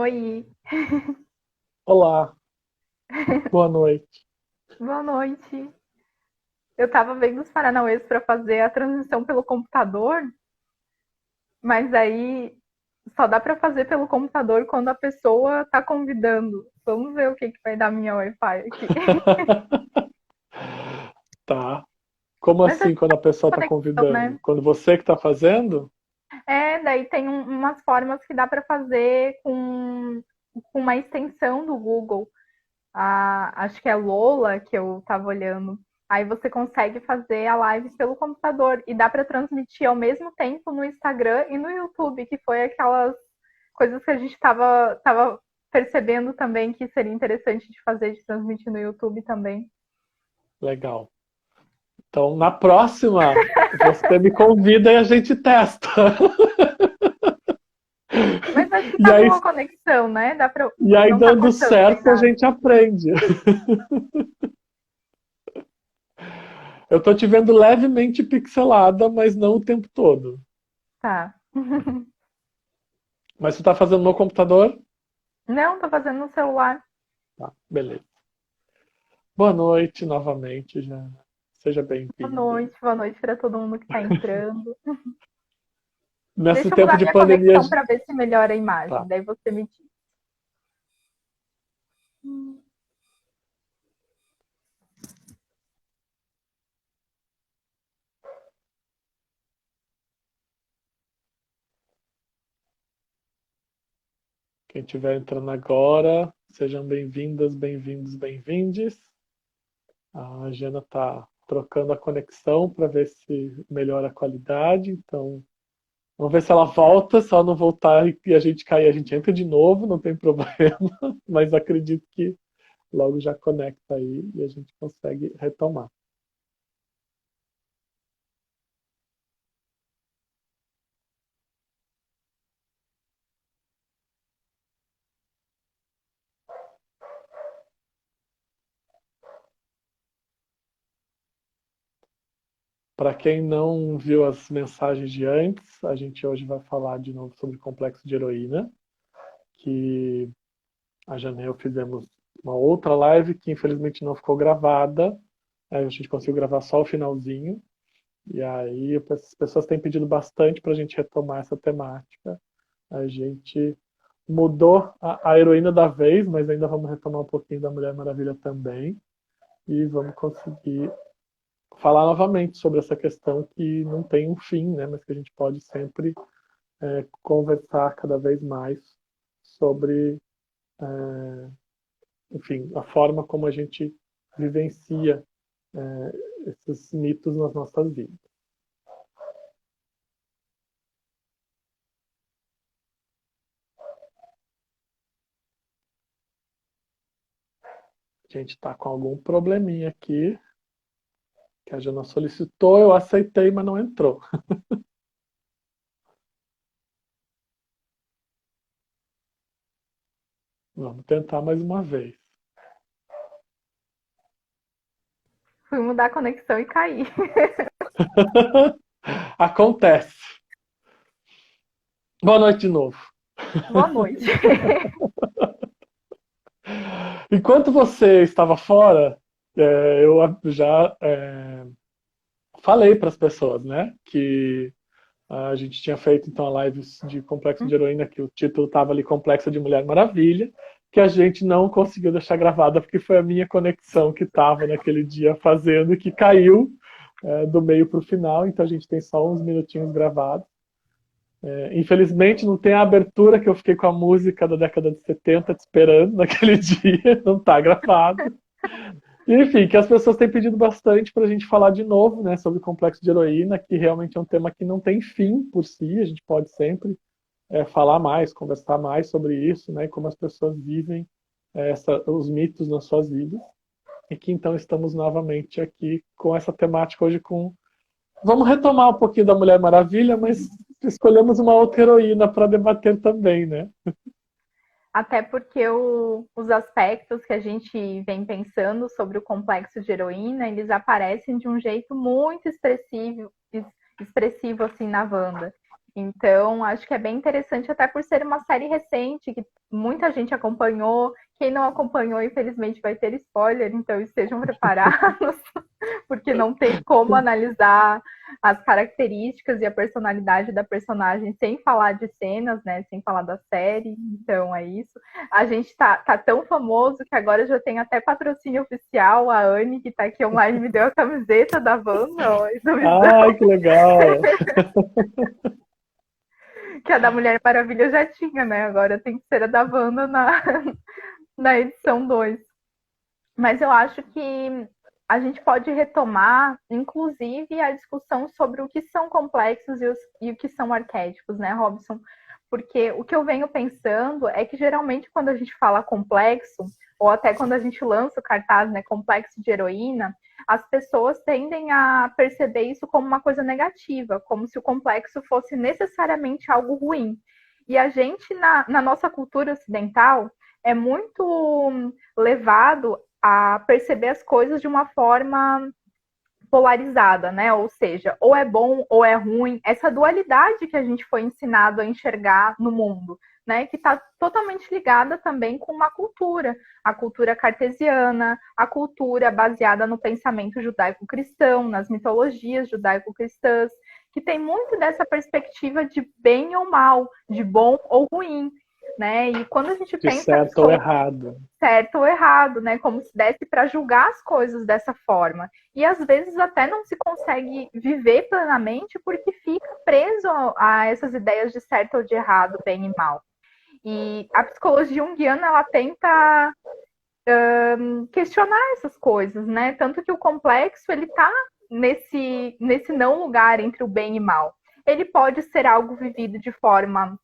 Oi, Olá, boa noite. boa noite. Eu tava vendo os Paranauês para fazer a transmissão pelo computador, mas aí só dá para fazer pelo computador quando a pessoa tá convidando. Vamos ver o que que vai dar minha Wi-Fi aqui. Tá. Como Mas é assim quando a pessoa está conexão, convidando? né? Quando você que está fazendo? Daí tem umas formas que dá para fazer com uma extensão do Google. Acho que é Lola que eu tava olhando. Aí você consegue fazer a live pelo computador e dá para transmitir ao mesmo tempo no Instagram e no YouTube, que foi aquelas coisas que a gente tava percebendo também que seria interessante de fazer, de transmitir no YouTube também. Legal. Então, na próxima, você me convida e a gente testa. Mas acho que E tá aí, boa a conexão, né? e aí Não tá dando cortando nem certo, a nada. gente aprende. Eu tô te vendo levemente pixelada, mas não o tempo todo. Tá. Mas você está fazendo no computador? Não, tô fazendo no celular. Tá, beleza. Boa noite novamente, já. Seja bem-vinda. Boa noite para todo mundo que tá entrando. Nesse Deixa eu tempo mudar de minha pandemia. conexão para ver se melhora a imagem, Tá. daí você me diz. Quem estiver entrando agora, sejam bem-vindas, bem-vindos, bem-vindes. A Jana está trocando a conexão para ver se melhora a qualidade. Então, vamos ver se ela volta. Se ela não voltar e a gente cair, a gente entra de novo, não tem problema. Mas acredito que logo já conecta aí e a gente consegue retomar. Para quem não viu as mensagens de antes, a gente hoje vai falar de novo sobre o complexo de heroína, que a Jana e eu fizemos uma outra live que infelizmente não ficou gravada. Aí a gente conseguiu gravar só o finalzinho. E aí as pessoas têm pedido bastante para a gente retomar essa temática. A gente mudou a heroína da vez, mas ainda vamos retomar um pouquinho da Mulher Maravilha também. E vamos conseguir falar novamente sobre essa questão que não tem um fim, né, mas que a gente pode sempre conversar cada vez mais sobre, enfim, a forma como a gente vivencia esses mitos nas nossas vidas. A gente está com algum probleminha aqui, que a Jana solicitou, eu aceitei, mas não entrou. Vamos tentar mais uma vez. Fui mudar a conexão e caí. Acontece. Boa noite de novo. Boa noite. Enquanto você estava fora, eu já falei para as pessoas, né, que a gente tinha feito então a live de Complexo de Heroína, que o título estava ali Complexo de Mulher Maravilha, que a gente não conseguiu deixar gravada porque foi a minha conexão que estava naquele dia fazendo que caiu do meio para o final, então a gente tem só uns minutinhos gravados. Infelizmente não tem a abertura que eu fiquei com a música da década de 70 te esperando naquele dia, não está gravado. Enfim, que as pessoas têm pedido bastante para a gente falar de novo, né, sobre o complexo de heroína, que realmente é um tema que não tem fim por si, a gente pode sempre falar mais, conversar mais sobre isso, né, e como as pessoas vivem os mitos nas suas vidas, e que então estamos novamente aqui com essa temática hoje com... Vamos retomar um pouquinho da Mulher Maravilha, mas escolhemos uma outra heroína para debater também, né? Até porque os aspectos que a gente vem pensando sobre o complexo de heroína, eles aparecem de um jeito muito expressivo assim na Wanda. Então, acho que é bem interessante, até por ser uma série recente, que muita gente acompanhou. Quem não acompanhou, infelizmente, vai ter spoiler, então estejam preparados, porque não tem como analisar as características e a personalidade da personagem sem falar de cenas, né? Sem falar da série. Então é isso. A gente tá tão famoso que agora já tem até patrocínio oficial. A Anne, que tá aqui online, me deu a camiseta da Wanda, ó, Ai, que legal! que a da Mulher Maravilha já tinha, né? Agora tem que ser a da Wanda na edição 2. Mas eu acho que a gente pode retomar, inclusive, a discussão sobre o que são complexos e o que são arquétipos, né, Robson? Porque o que eu venho pensando é que geralmente quando a gente fala complexo, ou até quando a gente lança o cartaz, né, complexo de heroína, as pessoas tendem a perceber isso como uma coisa negativa, como se o complexo fosse necessariamente algo ruim. E a gente, na nossa cultura ocidental, é muito levado a perceber as coisas de uma forma polarizada, né? Ou seja, ou é bom ou é ruim. Essa dualidade que a gente foi ensinado a enxergar no mundo, né? Que está totalmente ligada também com uma cultura, a cultura cartesiana, a cultura baseada no pensamento judaico-cristão, nas mitologias judaico-cristãs, que tem muito dessa perspectiva de bem ou mal, de bom ou ruim. Né? E quando a gente De pensa certo ou errado. certo ou errado, né? Como se desse para julgar as coisas dessa forma. E às vezes até não se consegue viver plenamente porque fica preso a essas ideias de certo ou de errado, bem e mal. E a psicologia junguiana ela tenta questionar essas coisas, né? Tanto que o complexo ele está nesse não lugar entre o bem e mal. Ele pode ser algo vivido de forma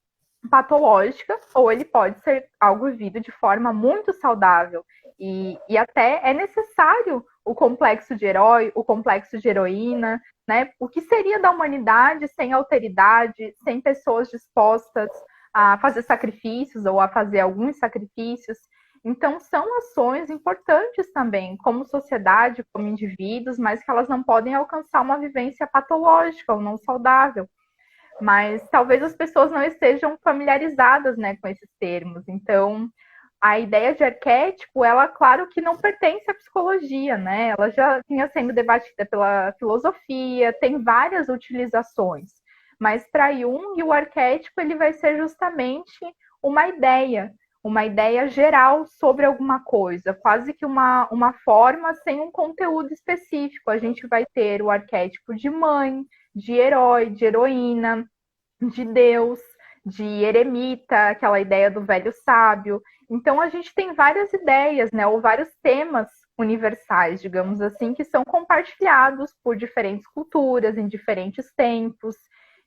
patológica, ou ele pode ser algo vivido de forma muito saudável. E até é necessário o complexo de herói, o complexo de heroína, né? O que seria da humanidade sem alteridade, sem pessoas dispostas a fazer sacrifícios ou a fazer alguns sacrifícios? Então, são ações importantes também, como sociedade, como indivíduos, mas que elas não podem alcançar uma vivência patológica ou não saudável. Mas talvez as pessoas não estejam familiarizadas, né, com esses termos. Então, a ideia de arquétipo, ela, claro que não pertence à psicologia, né? Ela já vinha sendo debatida pela filosofia, tem várias utilizações. Mas para Jung, o arquétipo ele vai ser justamente uma ideia geral sobre alguma coisa, quase que uma forma sem um conteúdo específico. A gente vai ter o arquétipo de mãe, de herói, de heroína, de Deus, de eremita, aquela ideia do velho sábio. Então a gente tem várias ideias, né, ou vários temas universais, digamos assim, que são compartilhados por diferentes culturas em diferentes tempos.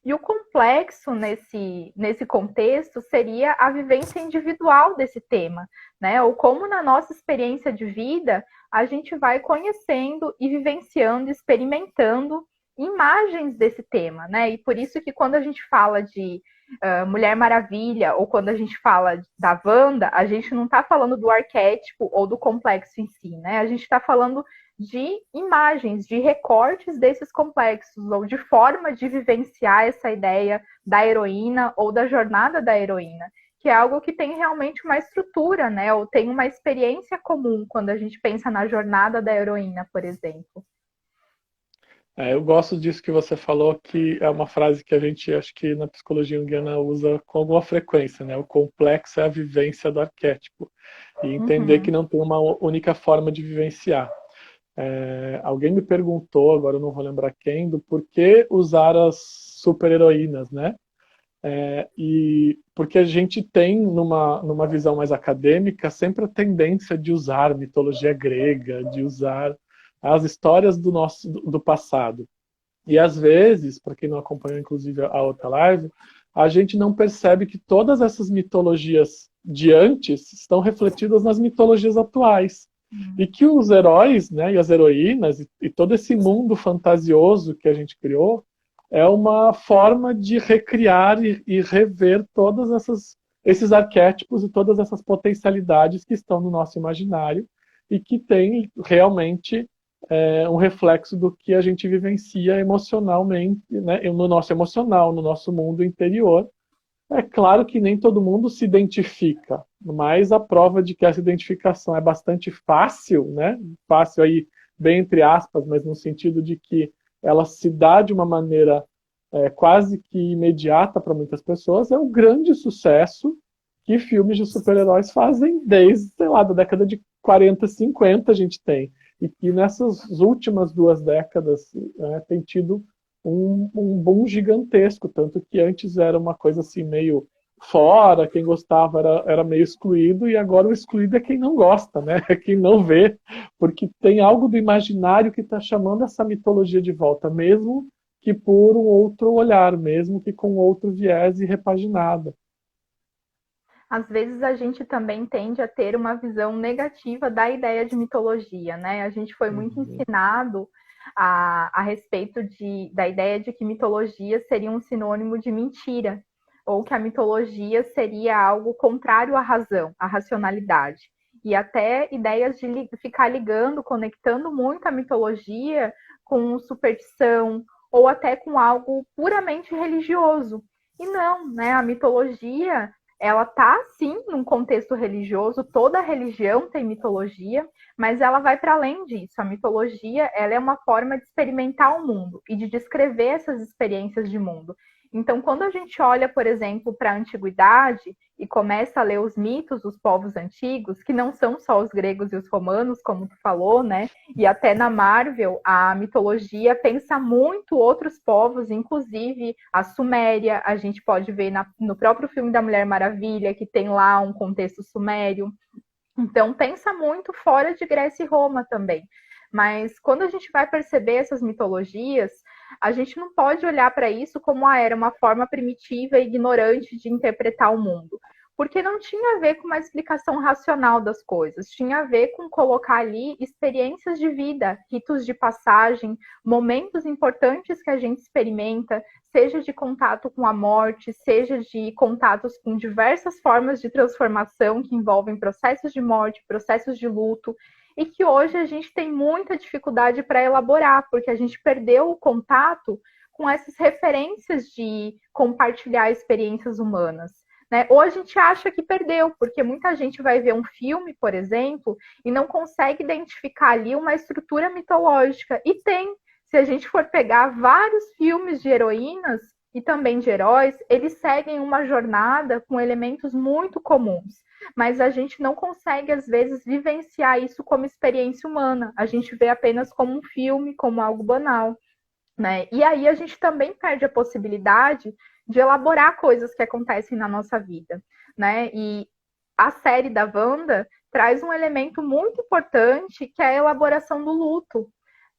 E o complexo nesse contexto seria a vivência individual desse tema, né? Ou como na nossa experiência de vida a gente vai conhecendo e vivenciando, experimentando imagens desse tema, né? E por isso que quando a gente fala de Mulher Maravilha ou quando a gente fala da Wanda, a gente não está falando do arquétipo ou do complexo em si, né? A gente está falando de imagens, de recortes desses complexos ou de forma de vivenciar essa ideia da heroína ou da jornada da heroína, que é algo que tem realmente uma estrutura, né? Ou tem uma experiência comum quando a gente pensa na jornada da heroína, por exemplo. Eu gosto disso que você falou, que é uma frase que a gente, acho que na psicologia junguiana usa com alguma frequência, né? O complexo é a vivência do arquétipo. E entender que não tem uma única forma de vivenciar. Alguém me perguntou, agora eu não vou lembrar quem, do porquê usar as super-heroínas, né? E porque a gente tem, numa visão mais acadêmica, sempre a tendência de usar mitologia grega, de usar as histórias do passado. E às vezes, para quem não acompanhou inclusive a outra live, a gente não percebe que todas essas mitologias de antes estão refletidas nas mitologias atuais. E que os heróis, né, e as heroínas, e todo esse mundo fantasioso que a gente criou, é uma forma de recriar e rever todos esses arquétipos e todas essas potencialidades que estão no nosso imaginário e que tem realmente um reflexo do que a gente vivencia emocionalmente, né, no nosso emocional, no nosso mundo interior. É claro que nem todo mundo se identifica, mas a prova de que essa identificação é bastante fácil, né? Fácil aí, bem entre aspas, mas no sentido de que ela se dá de uma maneira quase que imediata para muitas pessoas, é o grande sucesso que filmes de super-heróis fazem desde, sei lá, da década de 40, 50 a gente tem. E que nessas últimas 2 décadas tem tido um boom gigantesco, tanto que antes era uma coisa assim meio fora, quem gostava era meio excluído, e agora o excluído é quem não gosta, né? É quem não vê, porque tem algo do imaginário que está chamando essa mitologia de volta, mesmo que por um outro olhar, mesmo que com outro viés e repaginada. Às vezes a gente também tende a ter uma visão negativa da ideia de mitologia, né? A gente foi muito Uhum. ensinado a respeito da ideia de que mitologia seria um sinônimo de mentira, ou que a mitologia seria algo contrário à razão, à racionalidade. E até ideias de ficar ligando, conectando muito a mitologia com superstição, ou até com algo puramente religioso. E não, né? A mitologia ela está sim num contexto religioso, toda religião tem mitologia, mas ela vai para além disso. A mitologia, ela é uma forma de experimentar o mundo e de descrever essas experiências de mundo. Então, quando a gente olha, por exemplo, para a antiguidade e começa a ler os mitos dos povos antigos, que não são só os gregos e os romanos, como tu falou, né? E até na Marvel, a mitologia pensa muito outros povos, inclusive a Suméria. A gente pode ver no próprio filme da Mulher Maravilha, que tem lá um contexto sumério. Então, pensa muito fora de Grécia e Roma também. Mas quando a gente vai perceber essas mitologias, a gente não pode olhar para isso como era uma forma primitiva e ignorante de interpretar o mundo. Porque não tinha a ver com uma explicação racional das coisas, tinha a ver com colocar ali experiências de vida, ritos de passagem, momentos importantes que a gente experimenta, seja de contato com a morte, seja de contatos com diversas formas de transformação que envolvem processos de morte, processos de luto, e que hoje a gente tem muita dificuldade para elaborar, porque a gente perdeu o contato com essas referências de compartilhar experiências humanas. Né? Ou a gente acha que perdeu, porque muita gente vai ver um filme, por exemplo, e não consegue identificar ali uma estrutura mitológica. E tem. Se a gente for pegar vários filmes de heroínas e também de heróis, eles seguem uma jornada com elementos muito comuns. Mas a gente não consegue, às vezes, vivenciar isso como experiência humana. A gente vê apenas como um filme, como algo banal. Né? E aí a gente também perde a possibilidade de elaborar coisas que acontecem na nossa vida. Né? E a série da Wanda traz um elemento muito importante, que é a elaboração do luto.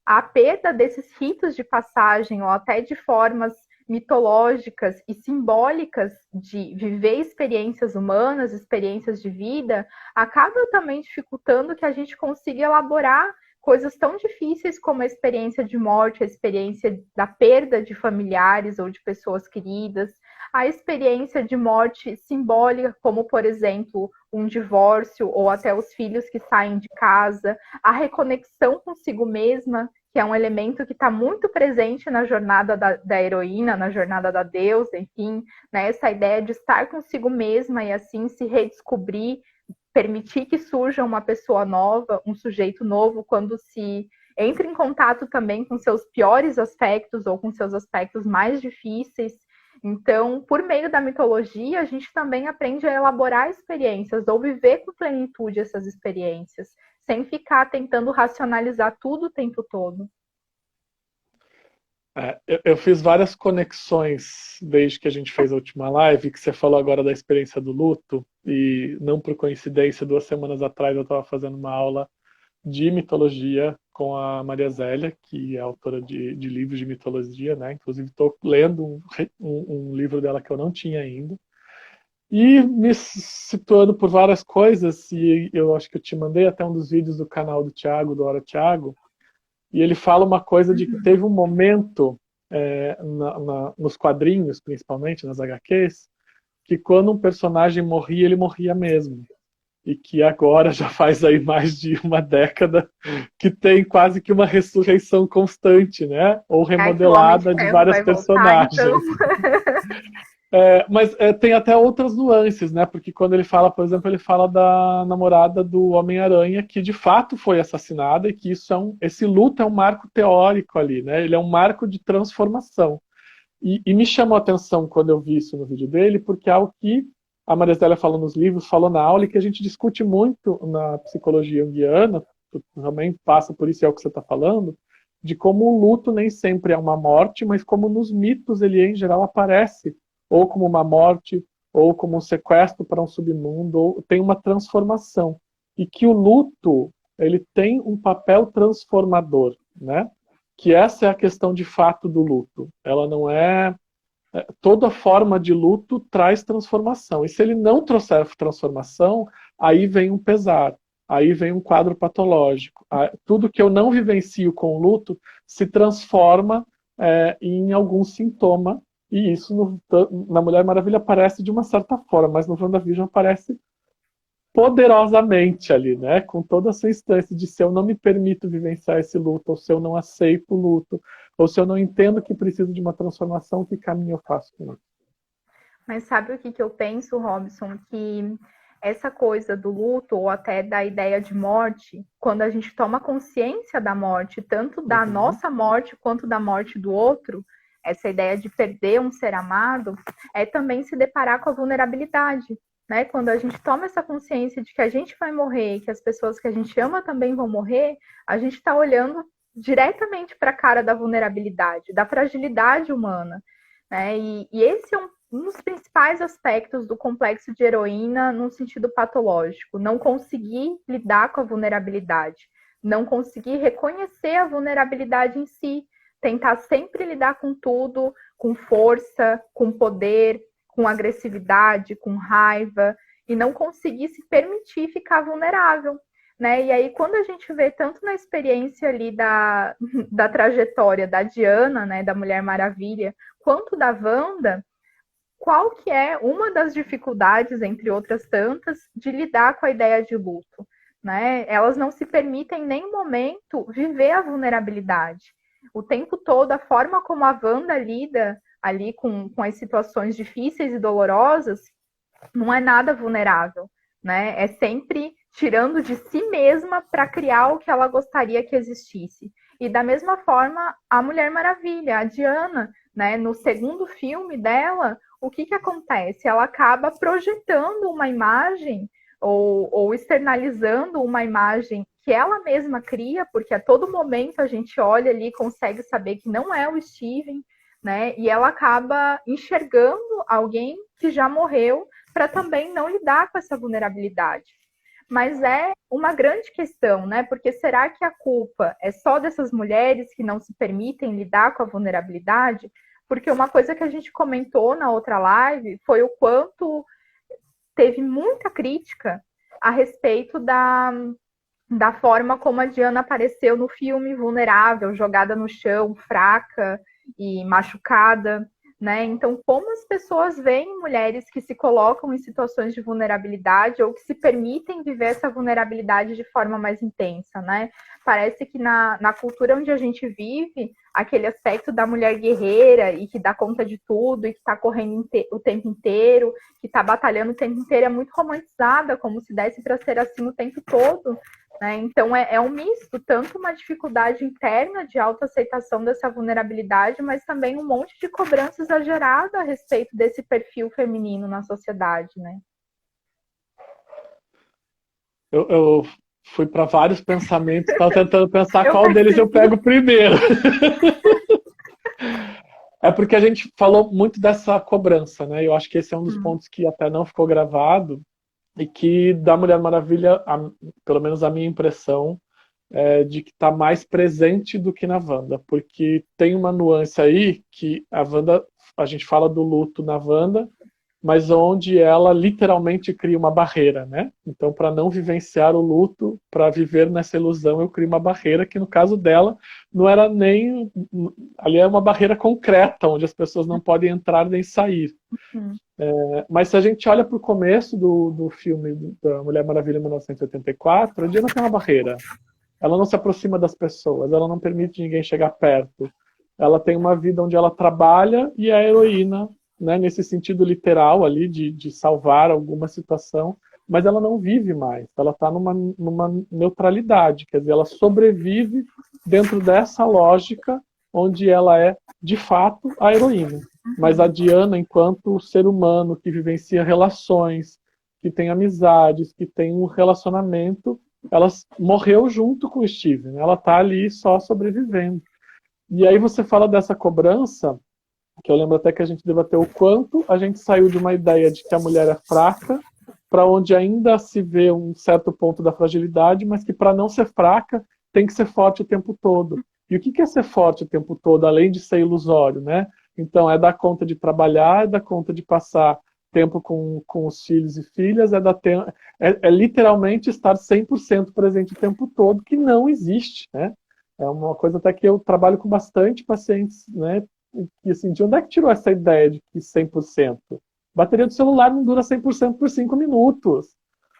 A perda desses ritos de passagem, ou até de formas mitológicas e simbólicas de viver experiências humanas, experiências de vida, acaba também dificultando que a gente consiga elaborar coisas tão difíceis como a experiência de morte, a experiência da perda de familiares ou de pessoas queridas, a experiência de morte simbólica, como, por exemplo, um divórcio ou até os filhos que saem de casa, a reconexão consigo mesma, que é um elemento que está muito presente na jornada da heroína, na jornada da deusa, enfim, né? Essa ideia de estar consigo mesma e assim se redescobrir, permitir que surja uma pessoa nova, um sujeito novo, quando se entra em contato também com seus piores aspectos ou com seus aspectos mais difíceis. Então, por meio da mitologia, a gente também aprende a elaborar experiências ou viver com plenitude essas experiências, sem ficar tentando racionalizar tudo o tempo todo. Eu fiz várias conexões desde que a gente fez a última live, que você falou agora da experiência do luto, e não por coincidência, 2 semanas atrás eu estava fazendo uma aula de mitologia com a Maria Zélia, que é autora de livros de mitologia, né? Inclusive estou lendo um livro dela que eu não tinha ainda. E me situando por várias coisas, e eu acho que eu te mandei até um dos vídeos do canal do Thiago, do Hora Thiago, e ele fala uma coisa de que teve um momento, nos quadrinhos, principalmente, nas HQs, que quando um personagem morria, ele morria mesmo. e que agora já faz aí mais de uma década que tem quase que uma ressurreição constante, né? Ou É que o Homem de remodelada de Ferro várias vai voltar, então. personagens. Mas tem até outras nuances, né? Porque quando ele fala, por exemplo, ele fala da namorada do Homem-Aranha, que de fato foi assassinada, e que esse luto é um marco teórico ali, né? Ele é um marco de transformação. E me chamou a atenção quando eu vi isso no vídeo dele, porque é algo que a Maria Zélia falou nos livros, falou na aula, e que a gente discute muito na psicologia junguiana, também passa por isso, é o que você está falando, de como o luto nem sempre é uma morte, mas como nos mitos ele em geral aparece ou como uma morte, ou como um sequestro para um submundo, ou tem uma transformação. E que o luto, ele tem um papel transformador, né? Que essa é a questão de fato do luto. Ela não é... Toda forma de luto traz transformação. E se ele não trouxer transformação, aí vem um pesar, aí vem um quadro patológico. Tudo que eu não vivencio com o luto se transforma em algum sintoma. E isso na Mulher Maravilha aparece de uma certa forma, mas no WandaVision aparece poderosamente ali, né? Com toda a sua instância de se eu não me permito vivenciar esse luto, ou se eu não aceito o luto, ou se eu não entendo que preciso de uma transformação, que caminho eu faço com isso? Mas sabe o que, que eu penso, Robson? Que essa coisa do luto, ou até da ideia de morte, quando a gente toma consciência da morte, tanto da nossa morte quanto da morte do outro, essa ideia de perder um ser amado, é também se deparar com a vulnerabilidade. Né? Quando a gente toma essa consciência de que a gente vai morrer, que as pessoas que a gente ama também vão morrer, a gente está olhando diretamente para a cara da vulnerabilidade, da fragilidade humana. Né? E esse é um dos principais aspectos do complexo de heroína no sentido patológico, não conseguir lidar com a vulnerabilidade, não conseguir reconhecer a vulnerabilidade em si, tentar sempre lidar com tudo, com força, com poder, com agressividade, com raiva, e não conseguir se permitir ficar vulnerável. Né? E aí, quando a gente vê tanto na experiência ali da trajetória da Diana, né, da Mulher Maravilha, quanto da Wanda, qual que é uma das dificuldades, entre outras tantas, de lidar com a ideia de luto? Né? Elas não se permitem em nenhum momento viver a vulnerabilidade. O tempo todo, a forma como a Wanda lida ali com as situações difíceis e dolorosas não é nada vulnerável. Né? É sempre tirando de si mesma para criar o que ela gostaria que existisse. E da mesma forma, a Mulher Maravilha, a Diana, né, no segundo filme dela, o que acontece? Ela acaba projetando uma imagem ou externalizando uma imagem que ela mesma cria, porque a todo momento a gente olha ali e consegue saber que não é o Steven, né? E ela acaba enxergando alguém que já morreu para também não lidar com essa vulnerabilidade. Mas é uma grande questão, né? Porque será que a culpa é só dessas mulheres que não se permitem lidar com a vulnerabilidade? Porque uma coisa que a gente comentou na outra live foi o quanto teve muita crítica a respeito da forma como a Diana apareceu no filme, vulnerável, jogada no chão, fraca e machucada. Né? Então, como as pessoas veem mulheres que se colocam em situações de vulnerabilidade ou que se permitem viver essa vulnerabilidade de forma mais intensa, né? Parece que na cultura onde a gente vive, aquele aspecto da mulher guerreira e que dá conta de tudo e que está correndo o tempo inteiro, que está batalhando o tempo inteiro, é muito romantizada, como se desse para ser assim o tempo todo. Né? Então, é um misto, tanto uma dificuldade interna de autoaceitação dessa vulnerabilidade, mas também um monte de cobrança exagerada a respeito desse perfil feminino na sociedade. Né? Eu fui para vários pensamentos, estava tentando pensar qual percebi. deles eu pego primeiro. É porque a gente falou muito dessa cobrança, né? Eu acho que esse é um dos pontos que até não ficou gravado, e que da Mulher Maravilha, pelo menos a minha impressão, é de que está mais presente do que na Wanda, porque tem uma nuance aí que a Wanda, a gente fala do luto na Wanda, mas onde ela literalmente cria uma barreira, né? Então, para não vivenciar o luto, para viver nessa ilusão, eu crio uma barreira que, no caso dela, não era nem... Ali é uma barreira concreta, onde as pessoas não podem entrar nem sair. Mas se a gente olha para o começo do filme da Mulher Maravilha, 1984, a Diana tem uma barreira. Ela não se aproxima das pessoas, ela não permite ninguém chegar perto. Ela tem uma vida onde ela trabalha e é a heroína, né, nesse sentido literal ali, de salvar alguma situação, mas ela não vive mais. Ela está numa neutralidade, quer dizer, ela sobrevive dentro dessa lógica onde ela é, de fato, a heroína. Mas a Diana, enquanto ser humano que vivencia relações, que tem amizades, que tem um relacionamento, ela morreu junto com o Steve, né? Ela está ali só sobrevivendo. E aí você fala dessa cobrança, que eu lembro até que a gente debateu o quanto a gente saiu de uma ideia de que a mulher é fraca, para onde ainda se vê um certo ponto da fragilidade, mas que para não ser fraca tem que ser forte o tempo todo. E o que é ser forte o tempo todo, além de ser ilusório, né? Então, é dar conta de trabalhar, é dar conta de passar tempo com os filhos e filhas, é literalmente estar 100% presente o tempo todo, que não existe, né? É uma coisa até que eu trabalho com bastante pacientes, né? E assim, de onde é que tirou essa ideia de que 100%? Bateria do celular não dura 100% por 5 minutos.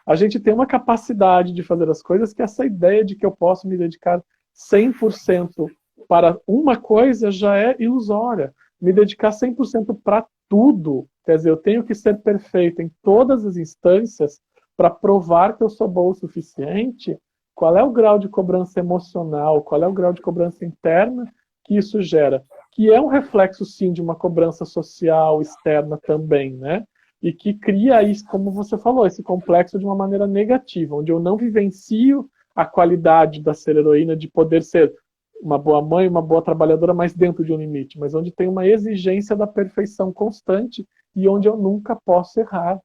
A gente tem uma capacidade de fazer as coisas que essa ideia de que eu posso me dedicar 100% para uma coisa já é ilusória. Me dedicar 100% para tudo, quer dizer, eu tenho que ser perfeito em todas as instâncias para provar que eu sou bom o suficiente. Qual é o grau de cobrança emocional, qual é o grau de cobrança interna que isso gera? Que é um reflexo, sim, de uma cobrança social externa também, né? E que cria isso, como você falou, esse complexo de uma maneira negativa, onde eu não vivencio a qualidade da ser heroína, de poder ser uma boa mãe, uma boa trabalhadora, mas dentro de um limite, mas onde tem uma exigência da perfeição constante e onde eu nunca posso errar.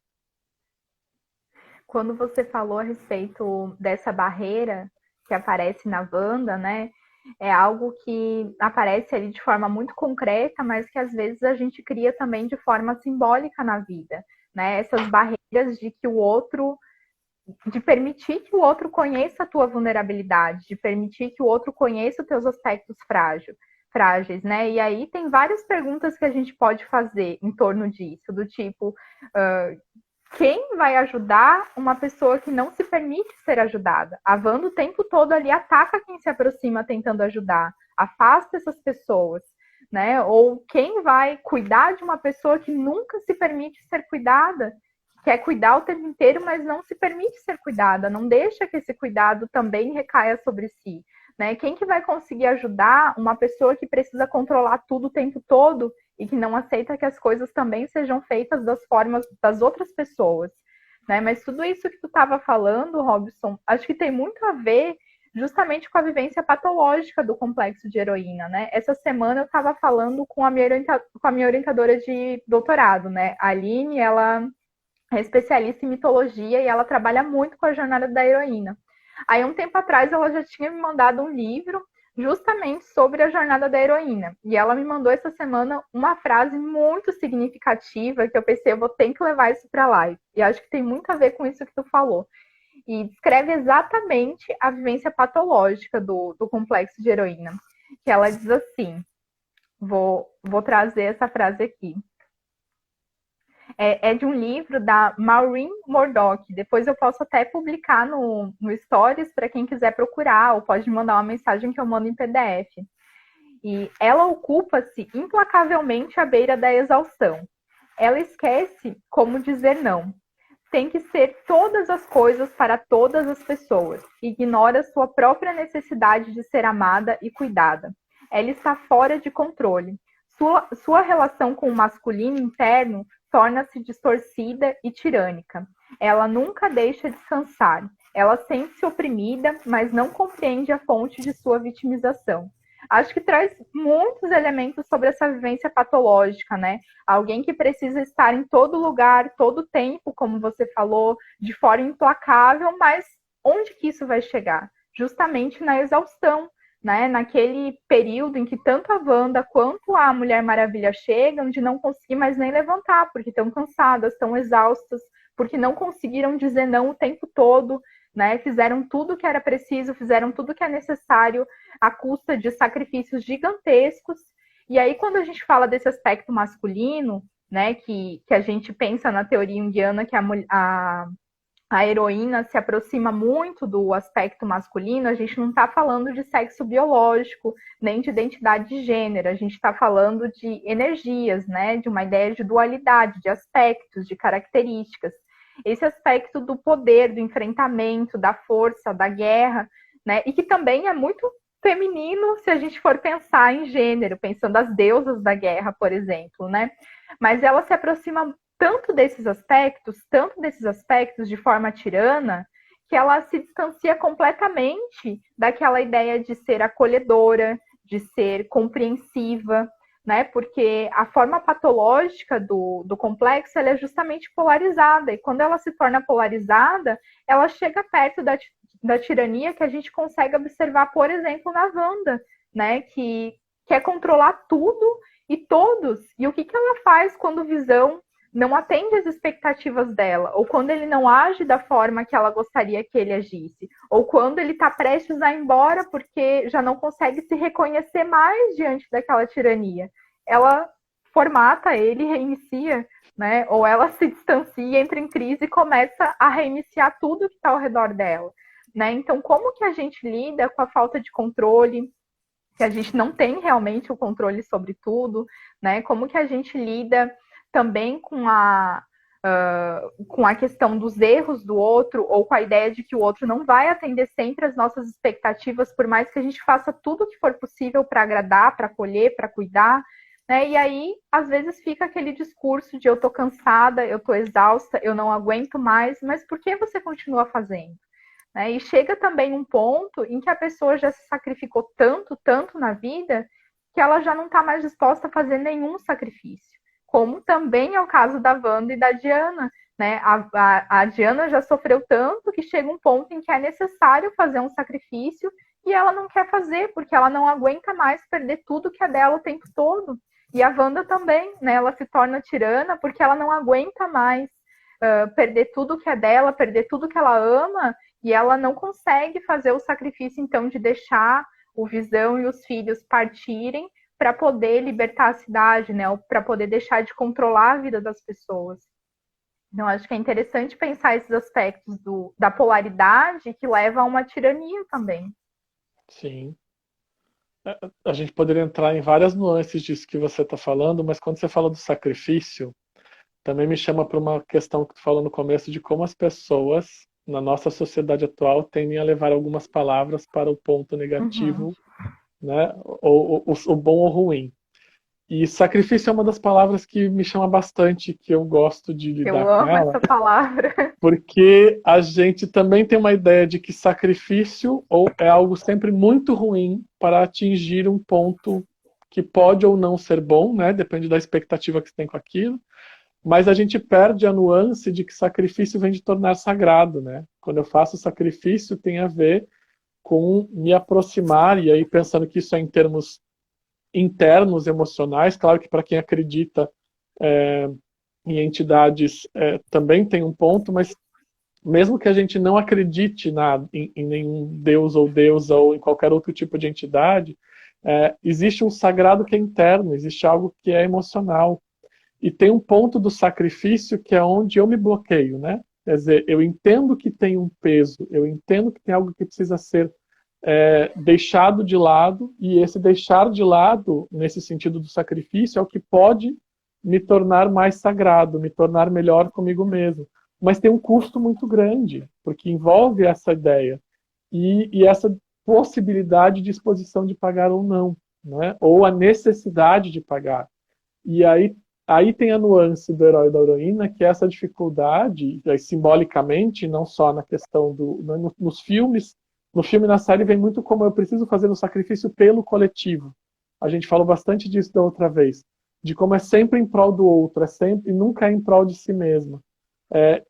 Quando você falou a respeito dessa barreira que aparece na Wanda, né? É algo que aparece ali de forma muito concreta, mas que às vezes a gente cria também de forma simbólica na vida, né? Essas barreiras de que o outro, de permitir que o outro conheça a tua vulnerabilidade, de permitir que o outro conheça os teus aspectos frágeis, né? E aí tem várias perguntas que a gente pode fazer em torno disso, do tipo, quem vai ajudar uma pessoa que não se permite ser ajudada? A Wanda o tempo todo ali ataca quem se aproxima tentando ajudar, afasta essas pessoas, né? Ou quem vai cuidar de uma pessoa que nunca se permite ser cuidada, quer cuidar o tempo inteiro, mas não se permite ser cuidada, não deixa que esse cuidado também recaia sobre si, né? Quem que vai conseguir ajudar uma pessoa que precisa controlar tudo o tempo todo e que não aceita que as coisas também sejam feitas das formas das outras pessoas, né? Mas tudo isso que tu estava falando, Robson, acho que tem muito a ver justamente com a vivência patológica do complexo de heroína, né? Essa semana eu estava falando com a minha orientadora de doutorado, né? A Aline, ela é especialista em mitologia e ela trabalha muito com a jornada da heroína. Aí, um tempo atrás, ela já tinha me mandado um livro justamente sobre a jornada da heroína. E ela me mandou essa semana uma frase muito significativa que eu pensei, eu vou ter que levar isso para a live. E acho que tem muito a ver com isso que tu falou. E descreve exatamente a vivência patológica do complexo de heroína. Que ela diz assim, vou trazer essa frase aqui. É de um livro da Maureen Murdoch. Depois eu posso até publicar no Stories para quem quiser procurar, ou pode mandar uma mensagem que eu mando em PDF. E ela ocupa-se implacavelmente à beira da exaustão. Ela esquece como dizer não. Tem que ser todas as coisas para todas as pessoas. Ignora sua própria necessidade de ser amada e cuidada. Ela está fora de controle. Sua relação com o masculino interno torna-se distorcida e tirânica. Ela nunca deixa descansar. Ela sente-se oprimida, mas não compreende a fonte de sua vitimização. Acho que traz muitos elementos sobre essa vivência patológica, né? Alguém que precisa estar em todo lugar, todo tempo, como você falou, de forma implacável, mas onde que isso vai chegar? Justamente na exaustão, né, naquele período em que tanto a Wanda quanto a Mulher Maravilha chegam de não conseguir mais nem levantar, porque estão cansadas, estão exaustas, porque não conseguiram dizer não o tempo todo, né, fizeram tudo o que era preciso, fizeram tudo o que é necessário à custa de sacrifícios gigantescos. E aí, quando a gente fala desse aspecto masculino, né, que a gente pensa na teoria indiana que a heroína se aproxima muito do aspecto masculino, a gente não está falando de sexo biológico, nem de identidade de gênero, a gente está falando de energias, né? De uma ideia de dualidade, de aspectos, de características. Esse aspecto do poder, do enfrentamento, da força, da guerra, né? E que também é muito feminino se a gente for pensar em gênero, pensando as deusas da guerra, por exemplo, né? Mas ela se aproxima tanto desses aspectos de forma tirana, que ela se distancia completamente daquela ideia de ser acolhedora, de ser compreensiva, né? Porque a forma patológica do complexo ela é justamente polarizada, e quando ela se torna polarizada, ela chega perto da tirania que a gente consegue observar, por exemplo, na Wanda, né? Que quer controlar tudo e todos. E o que ela faz quando o Visão não atende às expectativas dela, ou quando ele não age da forma que ela gostaria que ele agisse, ou quando ele está prestes a ir embora porque já não consegue se reconhecer mais diante daquela tirania. Ela formata ele, reinicia, né? Ou ela se distancia, entra em crise e começa a reiniciar tudo que está ao redor dela, né? Então, como que a gente lida com a falta de controle, que a gente não tem realmente o controle sobre tudo, né? Como que a gente lida também com a questão dos erros do outro, ou com a ideia de que o outro não vai atender sempre as nossas expectativas, por mais que a gente faça tudo o que for possível para agradar, para acolher, para cuidar, né? E aí, às vezes, fica aquele discurso de eu tô cansada, eu tô exausta, eu não aguento mais, mas por que você continua fazendo? Né? E chega também um ponto em que a pessoa já se sacrificou tanto, tanto na vida, que ela já não está mais disposta a fazer nenhum sacrifício. Como também é o caso da Wanda e da Diana. Né? A Diana já sofreu tanto que chega um ponto em que é necessário fazer um sacrifício e ela não quer fazer, porque ela não aguenta mais perder tudo que é dela o tempo todo. E a Wanda também, né? Ela se torna tirana porque ela não aguenta mais perder tudo que é dela, perder tudo que ela ama, e ela não consegue fazer o sacrifício, então, de deixar o Visão e os filhos partirem para poder libertar a cidade, né? Ou para poder deixar de controlar a vida das pessoas. Então, acho que é interessante pensar esses aspectos da polaridade que leva a uma tirania também. Sim. A gente poderia entrar em várias nuances disso que você está falando, mas quando você fala do sacrifício, também me chama para uma questão que tu falou no começo de como as pessoas na nossa sociedade atual tendem a levar algumas palavras para o ponto negativo, Uhum. né? Ou o bom ou ruim. E sacrifício é uma das palavras que me chama bastante, que eu gosto de Eu lidar com amo ela, essa palavra. porque a gente também tem uma ideia de que sacrifício ou é algo sempre muito ruim para atingir um ponto que pode ou não ser bom, né? Depende da expectativa que você tem com aquilo. Mas a gente perde a nuance de que sacrifício vem de tornar sagrado, né? Quando eu faço sacrifício, tem a ver com me aproximar, e aí pensando que isso é em termos internos, emocionais, claro que para quem acredita em entidades também tem um ponto, mas mesmo que a gente não acredite em nenhum deus ou deusa ou em qualquer outro tipo de entidade, existe um sagrado que é interno, existe algo que é emocional. E tem um ponto do sacrifício que é onde eu me bloqueio, né? Quer dizer, eu entendo que tem um peso, eu entendo que tem algo que precisa ser deixado de lado, e esse deixar de lado, nesse sentido do sacrifício, é o que pode me tornar mais sagrado, me tornar melhor comigo mesmo. Mas tem um custo muito grande, porque envolve essa ideia e essa possibilidade de disposição de pagar ou não, né? Ou a necessidade de pagar. E aí tem a nuance do herói e da heroína, que é essa dificuldade, simbolicamente, não só na questão nos filmes, no filme e na série vem muito como eu preciso fazer um sacrifício pelo coletivo. A gente falou bastante disso da outra vez, de como é sempre em prol do outro, é sempre, nunca é em prol de si mesma.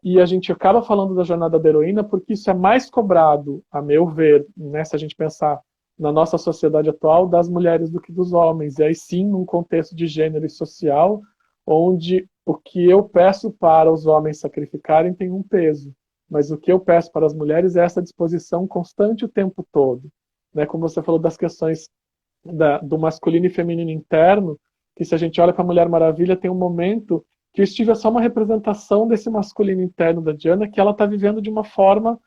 E a gente acaba falando da jornada da heroína porque isso é mais cobrado, a meu ver, né, se a gente pensar na nossa sociedade atual, das mulheres do que dos homens. E aí sim, num contexto de gênero e social, onde o que eu peço para os homens sacrificarem tem um peso, mas o que eu peço para as mulheres é essa disposição constante o tempo todo. Né? Como você falou das questões do masculino e feminino interno, que se a gente olha para a Mulher Maravilha, tem um momento que o Steve é só uma representação desse masculino interno da Diana, que ela está vivendo de uma forma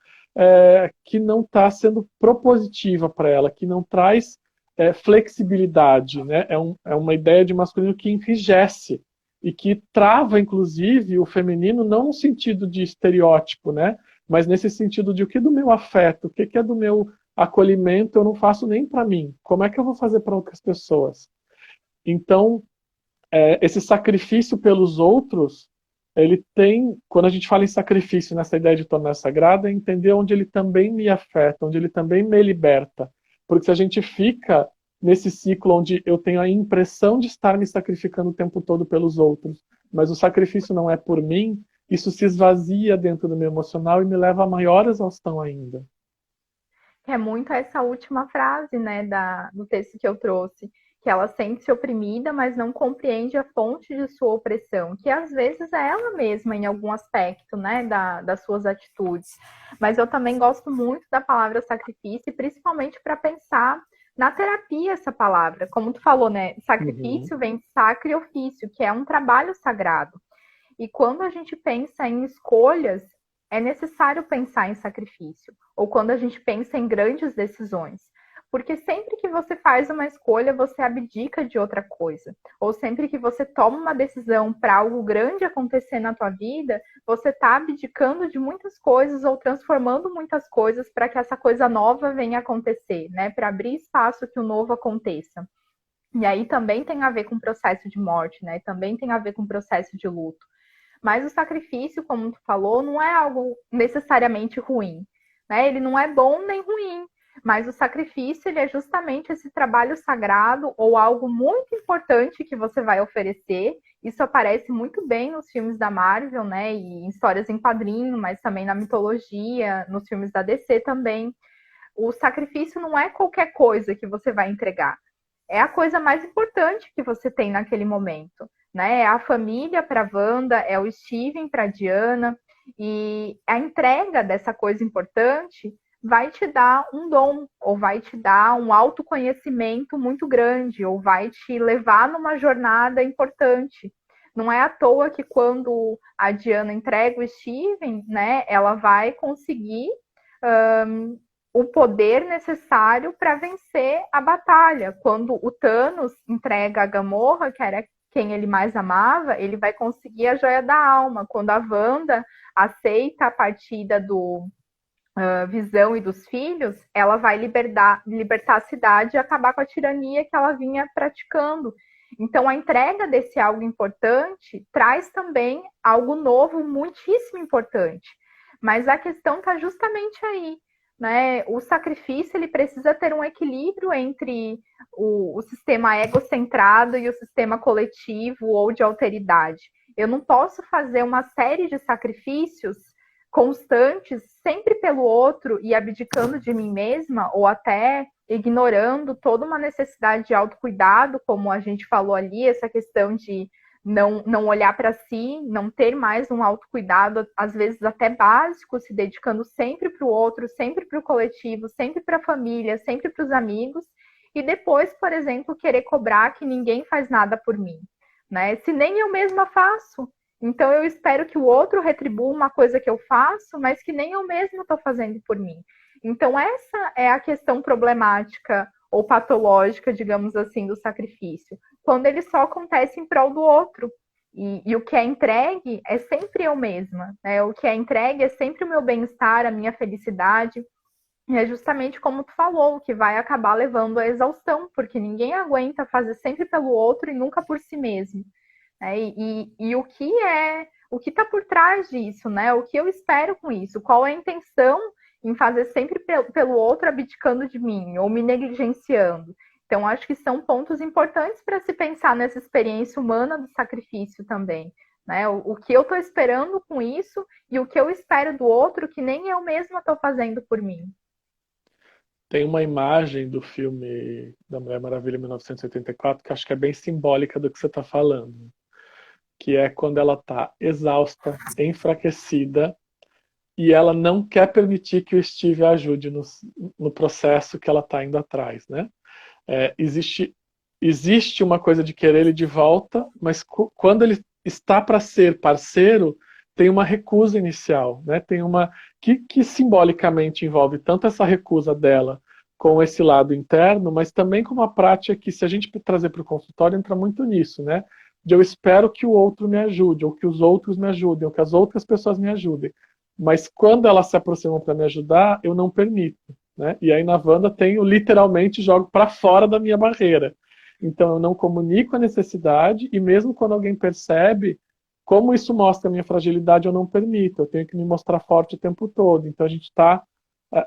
que não está sendo propositiva para ela, que não traz flexibilidade. Né? É uma ideia de masculino que enrijece e que trava, inclusive, o feminino, não no sentido de estereótipo, né? Mas nesse sentido de o que é do meu afeto, o que é do meu acolhimento, eu não faço nem para mim. Como é que eu vou fazer para outras pessoas? Então, esse sacrifício pelos outros, ele tem, quando a gente fala em sacrifício, nessa ideia de tornar sagrado, é entender onde ele também me afeta, onde ele também me liberta. Porque se a gente fica nesse ciclo onde eu tenho a impressão de estar me sacrificando o tempo todo pelos outros, mas o sacrifício não é por mim, isso se esvazia dentro do meu emocional e me leva a maior exaustão ainda. É muito essa última frase, né, do texto que eu trouxe, que ela sente-se oprimida, mas não compreende a fonte de sua opressão, que às vezes é ela mesma em algum aspecto, né, das suas atitudes. Mas eu também gosto muito da palavra sacrifício, principalmente para pensar na terapia essa palavra. Como tu falou, né, sacrifício vem de sacro e ofício, que é um trabalho sagrado. E quando a gente pensa em escolhas, é necessário pensar em sacrifício. Ou quando a gente pensa em grandes decisões. Porque sempre que você faz uma escolha, você abdica de outra coisa. Ou sempre que você toma uma decisão para algo grande acontecer na tua vida, você está abdicando de muitas coisas ou transformando muitas coisas para que essa coisa nova venha acontecer, né? Para abrir espaço que o novo aconteça. E aí também tem a ver com o processo de morte, né? Também tem a ver com o processo de luto. Mas o sacrifício, como tu falou, não é algo necessariamente ruim, né? Ele não é bom nem ruim, mas o sacrifício ele é justamente esse trabalho sagrado ou algo muito importante que você vai oferecer. Isso aparece muito bem nos filmes da Marvel, né? E em histórias em quadrinho, mas também na mitologia, nos filmes da DC também. O sacrifício não é qualquer coisa que você vai entregar. É a coisa mais importante que você tem naquele momento. Né? É a família para a Wanda, é o Steven para a Diana, e a entrega dessa coisa importante vai te dar um dom, ou vai te dar um autoconhecimento muito grande, ou vai te levar numa jornada importante. Não é à toa que quando a Diana entrega o Steven, né, ela vai conseguir o poder necessário para vencer a batalha. Quando o Thanos entrega a Gamorra, que era quem ele mais amava, ele vai conseguir a joia da alma. Quando a Wanda aceita a partida do Visão e dos filhos, ela vai libertar a cidade e acabar com a tirania que ela vinha praticando. Então, a entrega desse algo importante traz também algo novo, muitíssimo importante. Mas a questão está justamente aí. Né? O sacrifício ele precisa ter um equilíbrio entre o sistema egocentrado e o sistema coletivo ou de alteridade. Eu não posso fazer uma série de sacrifícios constantes sempre pelo outro e abdicando de mim mesma ou até ignorando toda uma necessidade de autocuidado, como a gente falou ali, essa questão de não olhar para si, não ter mais um autocuidado, às vezes até básico, se dedicando sempre para o outro, sempre para o coletivo, sempre para a família, sempre para os amigos, e depois, por exemplo, querer cobrar que ninguém faz nada por mim, né? Se nem eu mesma faço. Então eu espero que o outro retribua uma coisa que eu faço, mas que nem eu mesma estou fazendo por mim. Então essa é a questão problemática ou patológica, digamos assim, do sacrifício, quando ele só acontece em prol do outro. E o que é entregue é sempre eu mesma, né? O que é entregue é sempre o meu bem-estar, a minha felicidade. E é justamente como tu falou, que vai acabar levando à exaustão, porque ninguém aguenta fazer sempre pelo outro e nunca por si mesmo. Né? E o que está por trás disso, né? O que eu espero com isso? Qual é a intenção em fazer sempre pelo outro abdicando de mim ou me negligenciando? Então, acho que são pontos importantes para se pensar nessa experiência humana do sacrifício também. Né? O que eu estou esperando com isso e o que eu espero do outro que nem eu mesma estou fazendo por mim. tem uma imagem do filme da Mulher Maravilha 1984 que acho que é bem simbólica do que você está falando, que é quando ela está exausta, enfraquecida, e ela não quer permitir que o Steve a ajude no processo que ela está indo atrás, né? Existe uma coisa de querer ele de volta, mas quando ele está para ser parceiro, tem uma recusa inicial, né? Tem uma que simbolicamente envolve tanto essa recusa dela com esse lado interno, mas também com uma prática que, se a gente trazer para o consultório, entra muito nisso, né? De eu espero que o outro me ajude, ou que os outros me ajudem, ou que as outras pessoas me ajudem. Mas quando elas se aproximam para me ajudar, eu não permito, né? E aí na Wanda tenho literalmente jogo para fora da minha barreira. Então eu não comunico a necessidade, e mesmo quando alguém percebe, como isso mostra a minha fragilidade, eu não permito. Eu tenho que me mostrar forte o tempo todo. Então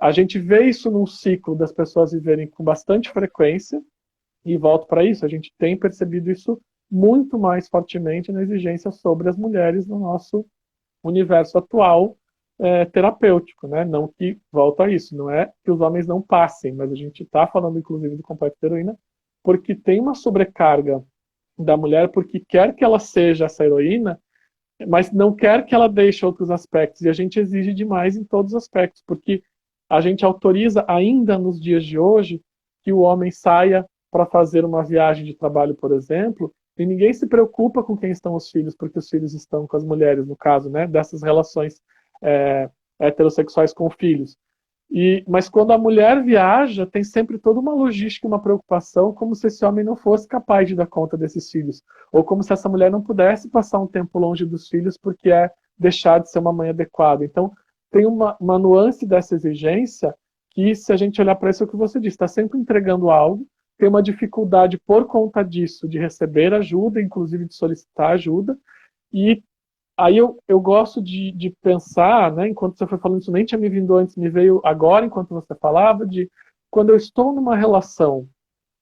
a gente vê isso num ciclo das pessoas viverem com bastante frequência, e volto para isso, a gente tem percebido isso muito mais fortemente na exigência sobre as mulheres no nosso universo atual terapêutico, né? Não que, volto a isso, não é que os homens não passem, mas a gente está falando inclusive do complexo de heroína, porque tem uma sobrecarga da mulher, porque quer que ela seja essa heroína, mas não quer que ela deixe outros aspectos, e a gente exige demais em todos os aspectos, porque a gente autoriza ainda nos dias de hoje que o homem saia para fazer uma viagem de trabalho, por exemplo, e ninguém se preocupa com quem estão os filhos, porque os filhos estão com as mulheres, no caso, né, dessas relações heterossexuais com filhos. Mas quando a mulher viaja, tem sempre toda uma logística, uma preocupação, como se esse homem não fosse capaz de dar conta desses filhos, ou como se essa mulher não pudesse passar um tempo longe dos filhos porque é deixar de ser uma mãe adequada. Então, tem uma nuance dessa exigência que, se a gente olhar para isso, é o que você disse, está sempre entregando algo, tem uma dificuldade por conta disso de receber ajuda, inclusive de solicitar ajuda, e aí eu gosto de pensar, né, enquanto você foi falando isso, nem tinha me vindo antes, me veio agora, enquanto você falava, de quando eu estou numa relação,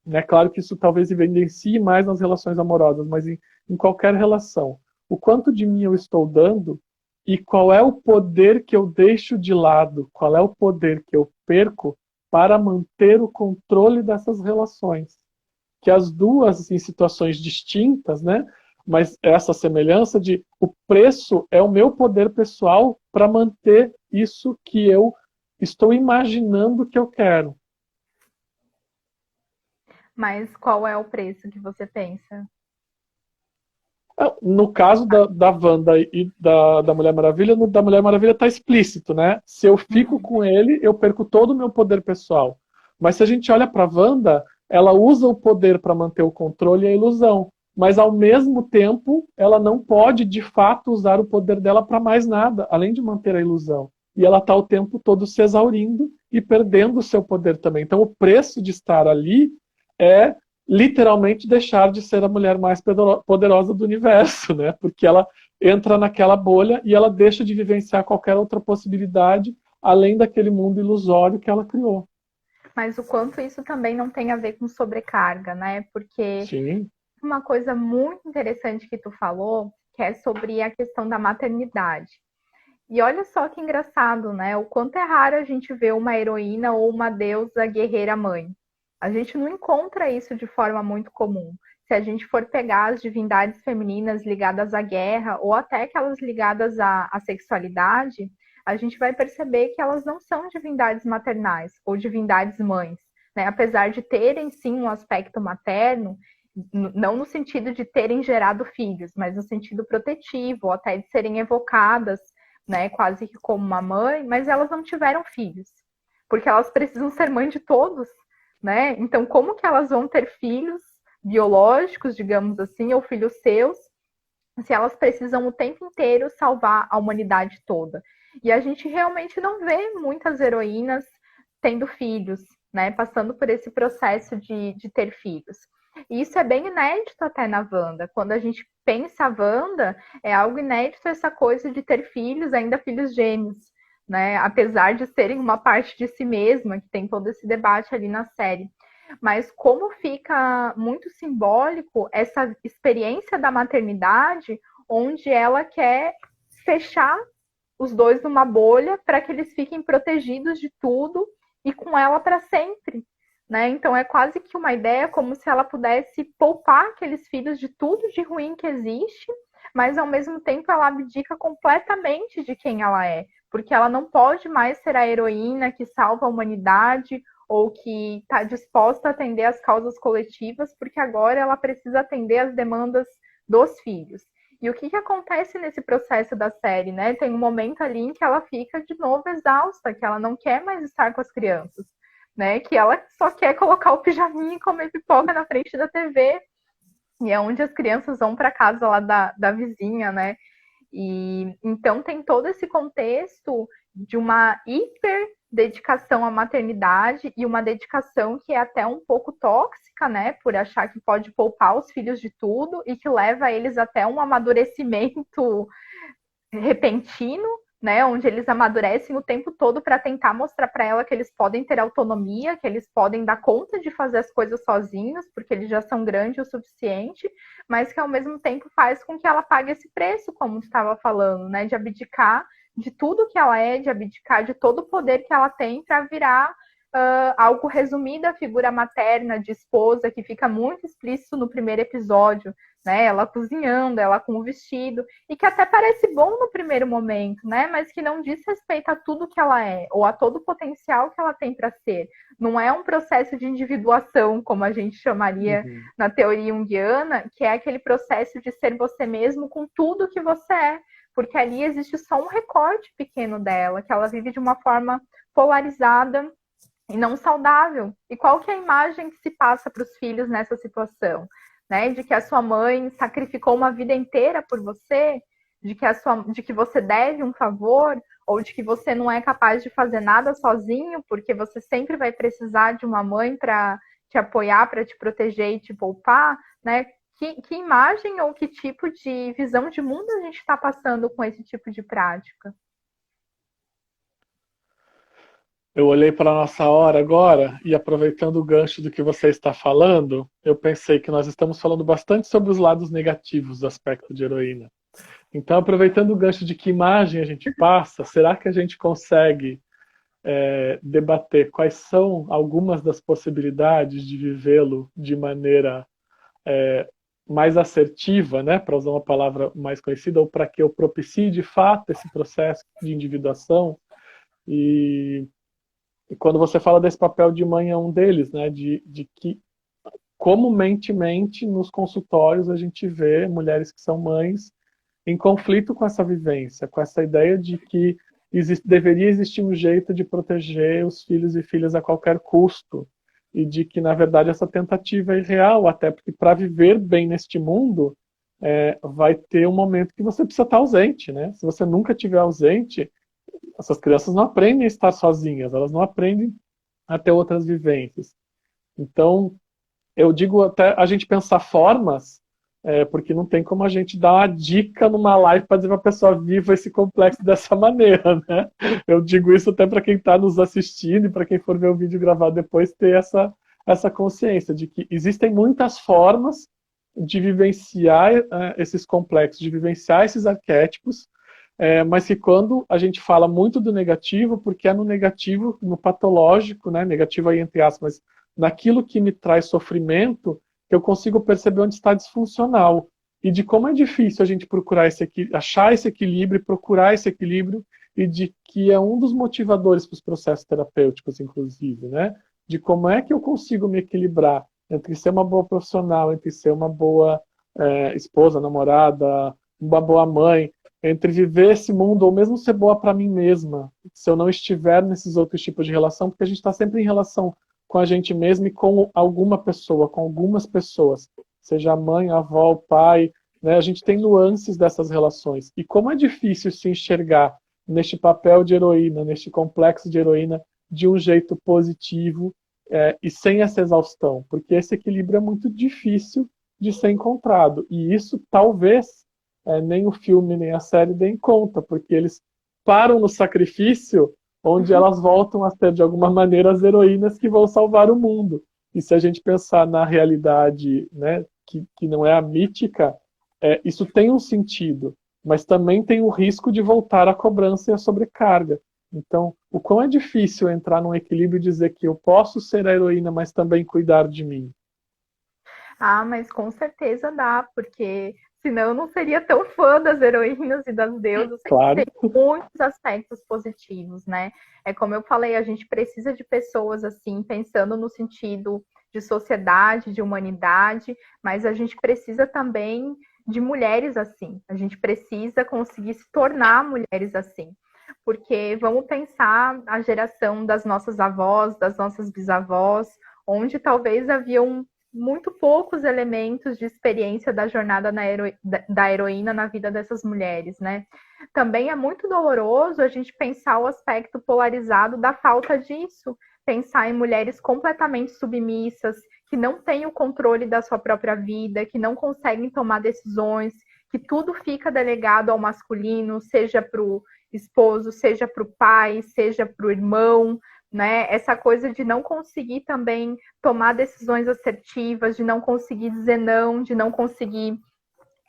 né, claro que isso talvez evidencie mais nas relações amorosas, mas em qualquer relação, o quanto de mim eu estou dando e qual é o poder que eu deixo de lado, qual é o poder que eu perco para manter o controle dessas relações. Que as duas, em situações distintas, né, mas essa semelhança de o preço é o meu poder pessoal para manter isso que eu estou imaginando que eu quero. Mas qual é o preço que você pensa? No caso da Wanda e da Mulher Maravilha, no da Mulher Maravilha está explícito, né? Se eu fico com ele, eu perco todo o meu poder pessoal. Mas se a gente olha para a Wanda, ela usa o poder para manter o controle e a ilusão. Mas, ao mesmo tempo, ela não pode, de fato, usar o poder dela para mais nada, além de manter a ilusão. E ela está o tempo todo se exaurindo e perdendo o seu poder também. Então, o preço de estar ali é literalmente deixar de ser a mulher mais poderosa do universo, né? Porque ela entra naquela bolha e ela deixa de vivenciar qualquer outra possibilidade além daquele mundo ilusório que ela criou. Mas o quanto isso também não tem a ver com sobrecarga, né? Porque Sim. uma coisa muito interessante que tu falou, que é sobre a questão da maternidade. E olha só que engraçado, né? O quanto é raro a gente ver uma heroína ou uma deusa guerreira mãe. A gente não encontra isso de forma muito comum. Se a gente for pegar as divindades femininas ligadas à guerra ou até aquelas ligadas à sexualidade, a gente vai perceber que elas não são divindades maternais ou divindades mães, né? Apesar de terem sim um aspecto materno, não no sentido de terem gerado filhos, mas no sentido protetivo, ou até de serem evocadas, né, quase que como uma mãe, mas elas não tiveram filhos, porque elas precisam ser mãe de todos, né? Então, como que elas vão ter filhos biológicos, digamos assim, ou filhos seus, se elas precisam o tempo inteiro salvar a humanidade toda? E a gente realmente não vê muitas heroínas tendo filhos, né? Passando por esse processo de ter filhos. E isso é bem inédito até na Wanda. Quando a gente pensa a Wanda, é algo inédito essa coisa de ter filhos, ainda filhos gêmeos, né? Apesar de serem uma parte de si mesma, que tem todo esse debate ali na série. Mas como fica muito simbólico essa experiência da maternidade, onde ela quer fechar os dois numa bolha para que eles fiquem protegidos de tudo e com ela para sempre, né? Então é quase que uma ideia como se ela pudesse poupar aqueles filhos de tudo de ruim que existe, mas ao mesmo tempo ela abdica completamente de quem ela é, porque ela não pode mais ser a heroína que salva a humanidade ou que está disposta a atender às causas coletivas, porque agora ela precisa atender às demandas dos filhos. E o que acontece nesse processo da série, né? Tem um momento ali em que ela fica de novo exausta, que ela não quer mais estar com as crianças, né? Que ela só quer colocar o pijaminha e comer pipoca na frente da TV. E é onde as crianças vão para casa lá da vizinha, né? E então tem todo esse contexto de uma hiper dedicação à maternidade e uma dedicação que é até um pouco tóxica, né, por achar que pode poupar os filhos de tudo e que leva eles até um amadurecimento repentino, né, onde eles amadurecem o tempo todo para tentar mostrar para ela que eles podem ter autonomia, que eles podem dar conta de fazer as coisas sozinhos, porque eles já são grandes o suficiente, mas que ao mesmo tempo faz com que ela pague esse preço, como estava falando, né, de abdicar de tudo que ela é, de abdicar de todo o poder que ela tem para virar algo resumido a figura materna de esposa, que fica muito explícito no primeiro episódio, né? Ela cozinhando, ela com o vestido, e que até parece bom no primeiro momento, né? Mas que não diz respeito a tudo que ela é, ou a todo o potencial que ela tem para ser. Não é um processo de individuação, como a gente chamaria na teoria junguiana, que é aquele processo de ser você mesmo com tudo que você é. Porque ali existe só um recorte pequeno dela, que ela vive de uma forma polarizada e não saudável. E qual que é a imagem que se passa para os filhos nessa situação? Né? De que a sua mãe sacrificou uma vida inteira por você, de que você deve um favor, ou de que você não é capaz de fazer nada sozinho, porque você sempre vai precisar de uma mãe para te apoiar, para te proteger e te poupar, né? Que imagem ou que tipo de visão de mundo a gente está passando com esse tipo de prática? Eu olhei para a nossa hora agora e, aproveitando o gancho do que você está falando, eu pensei que nós estamos falando bastante sobre os lados negativos do aspecto de heroína. Então, aproveitando o gancho de que imagem a gente passa, será que a gente consegue debater quais são algumas das possibilidades de vivê-lo de maneira mais assertiva, né, para usar uma palavra mais conhecida, ou para que eu propicie de fato esse processo de individuação? E quando você fala desse papel de mãe é um deles, né, de que comumente nos consultórios a gente vê mulheres que são mães em conflito com essa vivência, com essa ideia de que deveria existir um jeito de proteger os filhos e filhas a qualquer custo, e de que, na verdade, essa tentativa é irreal, até porque para viver bem neste mundo, vai ter um momento que você precisa estar ausente, né? Se você nunca estiver ausente, essas crianças não aprendem a estar sozinhas, elas não aprendem a ter outras vivências. Então, eu digo até a gente pensar formas, porque não tem como a gente dar uma dica numa live para dizer para a pessoa viva esse complexo dessa maneira, né? Eu digo isso até para quem está nos assistindo e para quem for ver o vídeo gravado depois ter essa consciência de que existem muitas formas de vivenciar esses complexos, de vivenciar esses arquétipos, mas que quando a gente fala muito do negativo, porque é no negativo, no patológico, né? Negativo aí entre aspas, mas naquilo que me traz sofrimento, que eu consigo perceber onde está disfuncional. E de como é difícil a gente procurar achar esse equilíbrio, procurar esse equilíbrio, e de que é um dos motivadores para os processos terapêuticos, inclusive, né? De como é que eu consigo me equilibrar entre ser uma boa profissional, entre ser uma boa esposa, namorada, uma boa mãe, entre viver esse mundo, ou mesmo ser boa para mim mesma, se eu não estiver nesses outros tipos de relação, porque a gente está sempre em relação com a gente mesmo e com alguma pessoa, com algumas pessoas, seja a mãe, a avó, o pai, né? A gente tem nuances dessas relações. E como é difícil se enxergar neste papel de heroína, neste complexo de heroína, de um jeito positivo e sem essa exaustão, porque esse equilíbrio é muito difícil de ser encontrado. E isso talvez nem o filme nem a série deem conta, porque eles param no sacrifício onde elas voltam a ser, de alguma maneira, as heroínas que vão salvar o mundo. E se a gente pensar na realidade, né, que não é a mítica, isso tem um sentido, mas também tem o risco de voltar à cobrança e à sobrecarga, Então, o quão é difícil entrar num equilíbrio e dizer que eu posso ser a heroína, mas também cuidar de mim. Ah, mas com certeza dá, porque senão eu não seria tão fã das heroínas e das deusas. Tem Claro. muitos aspectos positivos, né? É como eu falei, a gente precisa de pessoas assim, pensando no sentido de sociedade, de humanidade, mas a gente precisa também de mulheres assim. A gente precisa conseguir se tornar mulheres assim. Porque vamos pensar a geração das nossas avós, das nossas bisavós, onde talvez haviam muito poucos elementos de experiência da jornada da heroína na vida dessas mulheres, né? Também é muito doloroso a gente pensar o aspecto polarizado da falta disso, pensar em mulheres completamente submissas, que não têm o controle da sua própria vida, que não conseguem tomar decisões, que tudo fica delegado ao masculino, seja para o esposo, seja para o pai, seja para o irmão, né? Essa coisa de não conseguir também tomar decisões assertivas, de não conseguir dizer não, de não conseguir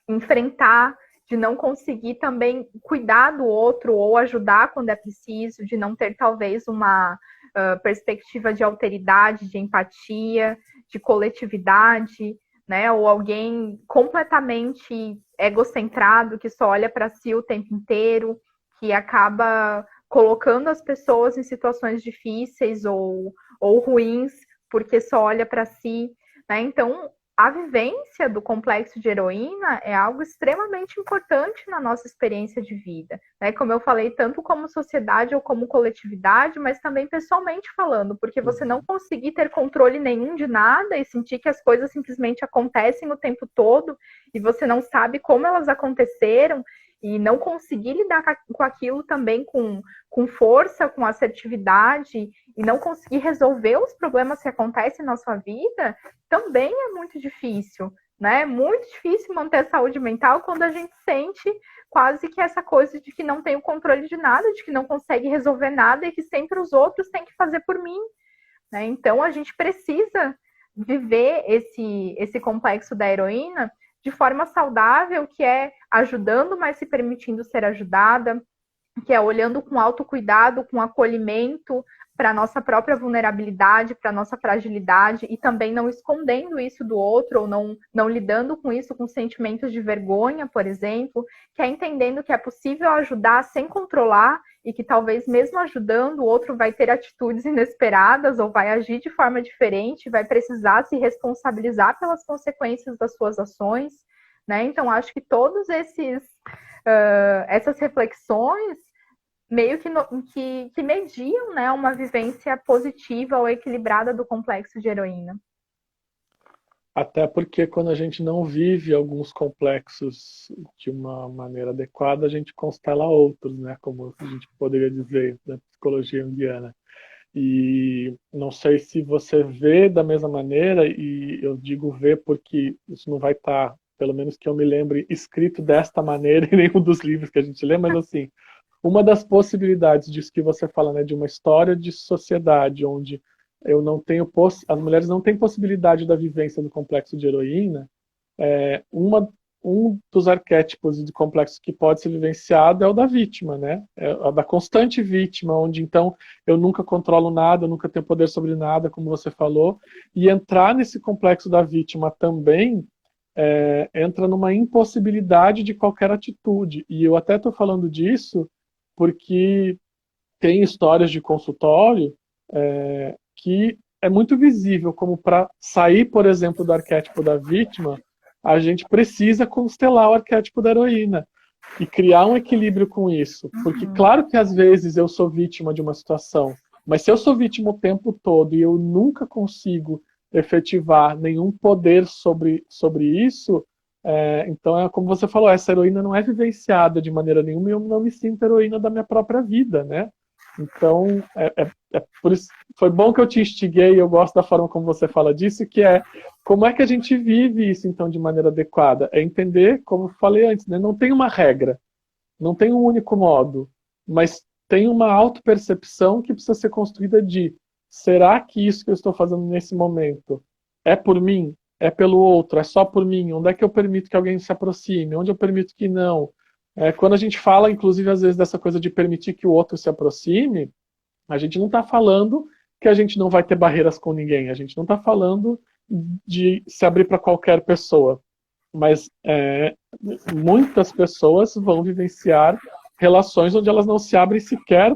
enfrentar, de não conseguir também cuidar do outro ou ajudar quando é preciso, de não ter talvez uma perspectiva de alteridade, de empatia, de coletividade, né? Ou alguém completamente egocentrado que só olha para si o tempo inteiro, que acaba colocando as pessoas em situações difíceis ou ruins porque só olha para si, né? Então, a vivência do complexo de heroína é algo extremamente importante na nossa experiência de vida, né? Como eu falei, tanto como sociedade ou como coletividade, mas também pessoalmente falando, porque você não conseguir ter controle nenhum de nada e sentir que as coisas simplesmente acontecem o tempo todo e você não sabe como elas aconteceram e não conseguir lidar com aquilo também com força, com assertividade e não conseguir resolver os problemas que acontecem na sua vida, também é muito difícil, né? É muito difícil manter a saúde mental quando a gente sente quase que essa coisa de que não tem o controle de nada, de que não consegue resolver nada e que sempre os outros têm que fazer por mim, né? Então a gente precisa viver esse complexo da heroína de forma saudável, que é ajudando, mas se permitindo ser ajudada, que é olhando com autocuidado, com acolhimento para a nossa própria vulnerabilidade, para a nossa fragilidade, e também não escondendo isso do outro, ou não lidando com isso com sentimentos de vergonha, por exemplo, que é entendendo que é possível ajudar sem controlar, e que talvez mesmo ajudando, o outro vai ter atitudes inesperadas, ou vai agir de forma diferente, vai precisar se responsabilizar pelas consequências das suas ações, né? Então, acho que todos essas reflexões meio que mediam, né, uma vivência positiva ou equilibrada do complexo de heroína. Até porque quando a gente não vive alguns complexos de uma maneira adequada, a gente constela outros, né? Como a gente poderia dizer da psicologia junguiana. E não sei se você vê da mesma maneira, e eu digo ver porque isso não vai estar, pelo menos que eu me lembre, escrito desta maneira em nenhum dos livros que a gente lê, mas assim, uma das possibilidades disso que você fala, né, de uma história de sociedade onde eu não tenho as mulheres não têm possibilidade da vivência do complexo de heroína, um dos arquétipos de complexo que pode ser vivenciado é o da vítima, né? É a da constante vítima, onde então eu nunca controlo nada, eu nunca tenho poder sobre nada, como você falou, e entrar nesse complexo da vítima também entra numa impossibilidade de qualquer atitude. E eu até estou falando disso porque tem histórias de consultório que é muito visível como para sair, por exemplo, do arquétipo da vítima, a gente precisa constelar o arquétipo da heroína e criar um equilíbrio com isso. Porque claro que às vezes eu sou vítima de uma situação, mas se eu sou vítima o tempo todo e eu nunca consigo efetivar nenhum poder sobre isso, então é como você falou, essa heroína não é vivenciada de maneira nenhuma e eu não me sinto heroína da minha própria vida, né? Então, por isso, foi bom que eu te instiguei, eu gosto da forma como você fala disso, que é como é que a gente vive isso, então, de maneira adequada? É entender, como eu falei antes, né? Não tem uma regra, não tem um único modo, mas tem uma autopercepção que precisa ser construída de será que isso que eu estou fazendo nesse momento é por mim? É pelo outro? É só por mim? Onde é que eu permito que alguém se aproxime? Onde eu permito que não? Quando a gente fala, inclusive, às vezes, dessa coisa de permitir que o outro se aproxime, a gente não está falando que a gente não vai ter barreiras com ninguém, a gente não está falando de se abrir para qualquer pessoa, mas muitas pessoas vão vivenciar relações onde elas não se abrem sequer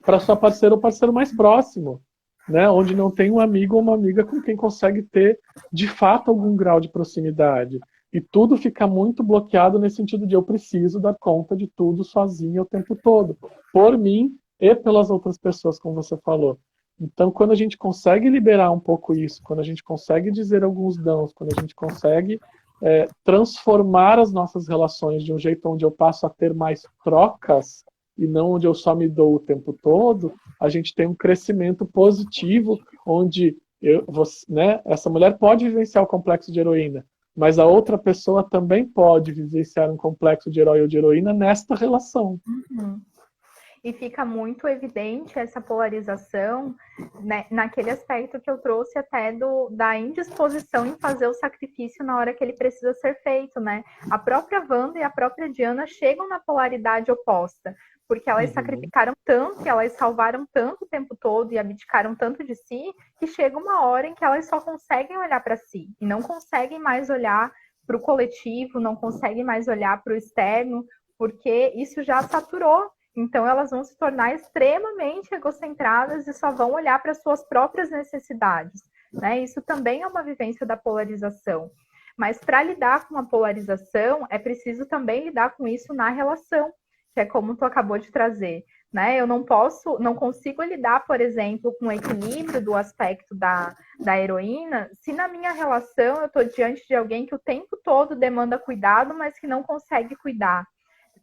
para sua parceira ou parceiro mais próximo, né? Onde não tem um amigo ou uma amiga com quem consegue ter, de fato, algum grau de proximidade. E tudo fica muito bloqueado nesse sentido de eu preciso dar conta de tudo sozinho o tempo todo, por mim e pelas outras pessoas, como você falou. Então, quando a gente consegue liberar um pouco isso, quando a gente consegue dizer alguns nãos, quando a gente consegue transformar as nossas relações de um jeito onde eu passo a ter mais trocas e não onde eu só me dou o tempo todo, a gente tem um crescimento positivo onde essa mulher pode vivenciar o complexo de heroína, mas a outra pessoa também pode vivenciar um complexo de herói ou de heroína nesta relação. Uhum. E fica muito evidente essa polarização, né, naquele aspecto que eu trouxe até da indisposição em fazer o sacrifício na hora que ele precisa ser feito, né? A própria Wanda e a própria Diana chegam na polaridade oposta, porque elas sacrificaram tanto, e elas salvaram tanto o tempo todo e abdicaram tanto de si, que chega uma hora em que elas só conseguem olhar para si e não conseguem mais olhar para o coletivo, não conseguem mais olhar para o externo, porque isso já saturou. Então, elas vão se tornar extremamente egocentradas e só vão olhar para suas próprias necessidades, né? Isso também é uma vivência da polarização. Mas para lidar com a polarização, é preciso também lidar com isso na relação, que é como tu acabou de trazer, né? Eu não consigo lidar, por exemplo, com o equilíbrio do aspecto da heroína, se na minha relação eu estou diante de alguém que o tempo todo demanda cuidado, mas que não consegue cuidar,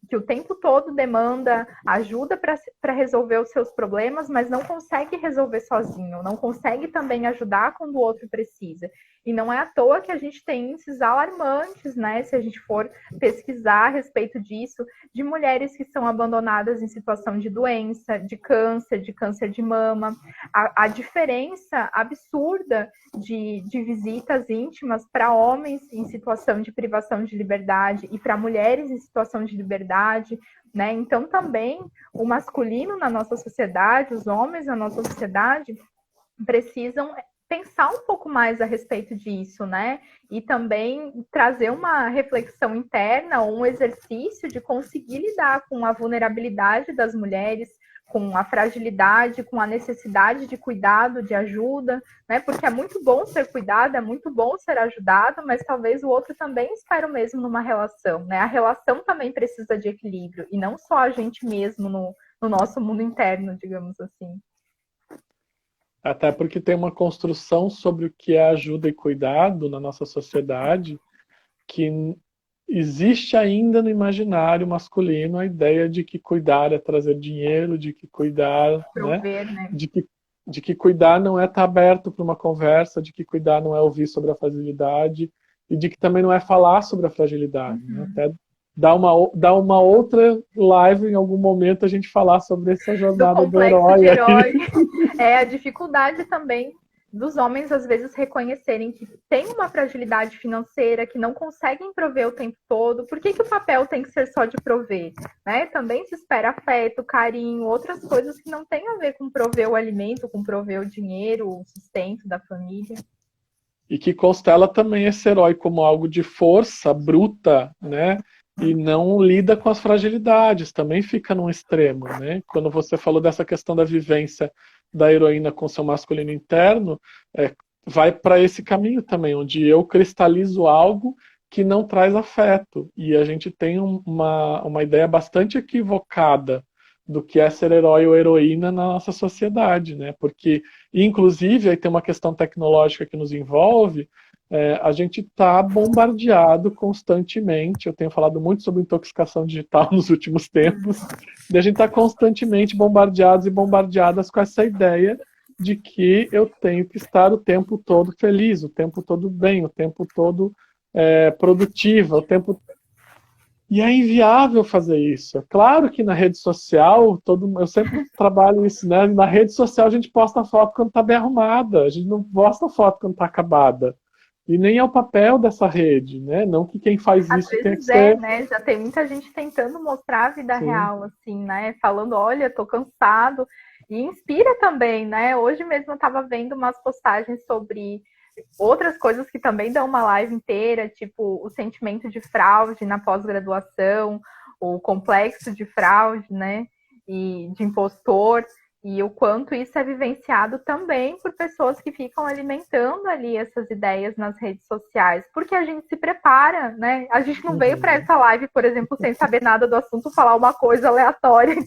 que o tempo todo demanda ajuda para resolver os seus problemas, mas não consegue resolver sozinho, não consegue também ajudar quando o outro precisa. E não é à toa que a gente tem índices alarmantes, né? Se a gente for pesquisar a respeito disso, de mulheres que são abandonadas em situação de doença, de câncer de mama, a diferença absurda de visitas íntimas para homens em situação de privação de liberdade e para mulheres em situação de liberdade, né? Então também o masculino na nossa sociedade, os homens na nossa sociedade precisam pensar um pouco mais a respeito disso, né? E também trazer uma reflexão interna, um exercício de conseguir lidar com a vulnerabilidade das mulheres, com a fragilidade, com a necessidade de cuidado, de ajuda, né? Porque é muito bom ser cuidado, é muito bom ser ajudado, mas talvez o outro também espera o mesmo numa relação, né? A relação também precisa de equilíbrio, e não só a gente mesmo no nosso mundo interno, digamos assim. Até porque tem uma construção sobre o que é ajuda e cuidado na nossa sociedade que existe ainda no imaginário masculino a ideia de que cuidar é trazer dinheiro, de que cuidar, Prover, né? De que cuidar não é estar aberto para uma conversa, de que cuidar não é ouvir sobre a fragilidade e de que também não é falar sobre a fragilidade. Né? Até dar uma outra live em algum momento a gente falar sobre essa jornada do herói. De herói. É a dificuldade também dos homens, às vezes, reconhecerem que tem uma fragilidade financeira, que não conseguem prover o tempo todo. Por que o papel tem que ser só de prover? Né? Também se espera afeto, carinho, outras coisas que não têm a ver com prover o alimento, com prover o dinheiro, o sustento da família. E que constela também esse herói como algo de força bruta, né? E não lida com as fragilidades, também fica num extremo, né? Quando você falou dessa questão da vivência da heroína com seu masculino interno, vai para esse caminho também, onde eu cristalizo algo que não traz afeto. E a gente tem uma ideia bastante equivocada do que é ser herói ou heroína na nossa sociedade, né? Porque, inclusive, aí tem uma questão tecnológica que nos envolve. A gente está bombardeado constantemente. Eu tenho falado muito sobre intoxicação digital nos últimos tempos. E a gente está constantemente bombardeados e bombardeadas com essa ideia de que eu tenho que estar o tempo todo feliz, o tempo todo bem, o tempo todo produtiva, o tempo... E é inviável fazer isso. É claro que na rede social, eu sempre trabalho isso, né? Na rede social a gente posta foto quando está bem arrumada, a gente não posta foto quando está acabada. E nem é o papel dessa rede, né? Não que quem faz Às isso tenha que vezes ser... né? Já tem muita gente tentando mostrar a vida Sim. real, assim, né? Falando, olha, tô cansado. E inspira também, né? Hoje mesmo eu tava vendo umas postagens sobre outras coisas que também dão uma live inteira, tipo o sentimento de fraude na pós-graduação, o complexo de fraude, né? E de impostor, e o quanto isso é vivenciado também por pessoas que ficam alimentando ali essas ideias nas redes sociais, porque a gente se prepara, né? A gente não veio para essa live, por exemplo, sem saber nada do assunto, falar uma coisa aleatória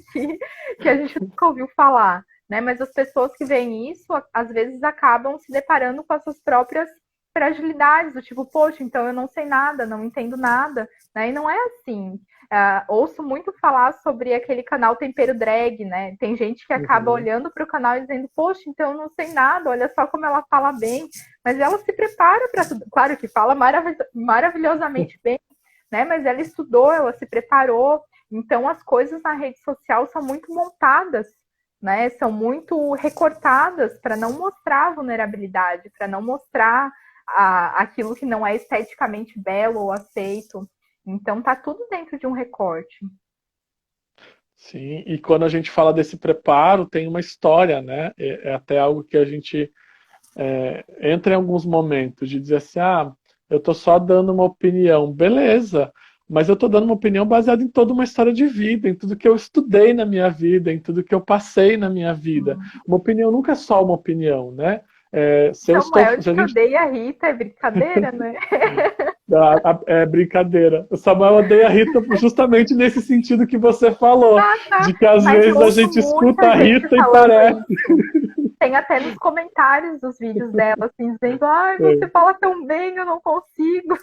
que a gente nunca ouviu falar. Né? Mas as pessoas que veem isso, às vezes acabam se deparando com as suas próprias fragilidades, do tipo, poxa, então eu não sei nada, não entendo nada, né? E não é assim. Ouço muito falar sobre aquele canal Tempero Drag, né? Tem gente que acaba olhando para o canal e dizendo, poxa, então eu não sei nada, olha só como ela fala bem, mas ela se prepara para tudo. Claro que fala maravilhosamente bem, né? Mas ela estudou, ela se preparou. Então as coisas na rede social são muito montadas, né? São muito recortadas para não mostrar a vulnerabilidade, para não mostrar aquilo que não é esteticamente belo ou aceito. Então tá tudo dentro de um recorte. Sim, e quando a gente fala desse preparo, tem uma história, né? É até algo que a gente entra em alguns momentos de dizer assim, eu tô só dando uma opinião, beleza, mas eu tô dando uma opinião baseada em toda uma história de vida, em tudo que eu estudei na minha vida, em tudo que eu passei na minha vida. Uma opinião nunca é só uma opinião, né? Samuel de que odeia a Rita, é brincadeira, né? É brincadeira. O Samuel odeia a Rita justamente nesse sentido que você falou, de que às Mas vezes a gente escuta a Rita e parece. Tem até nos comentários dos vídeos dela, assim, dizendo, você fala tão bem, eu não consigo.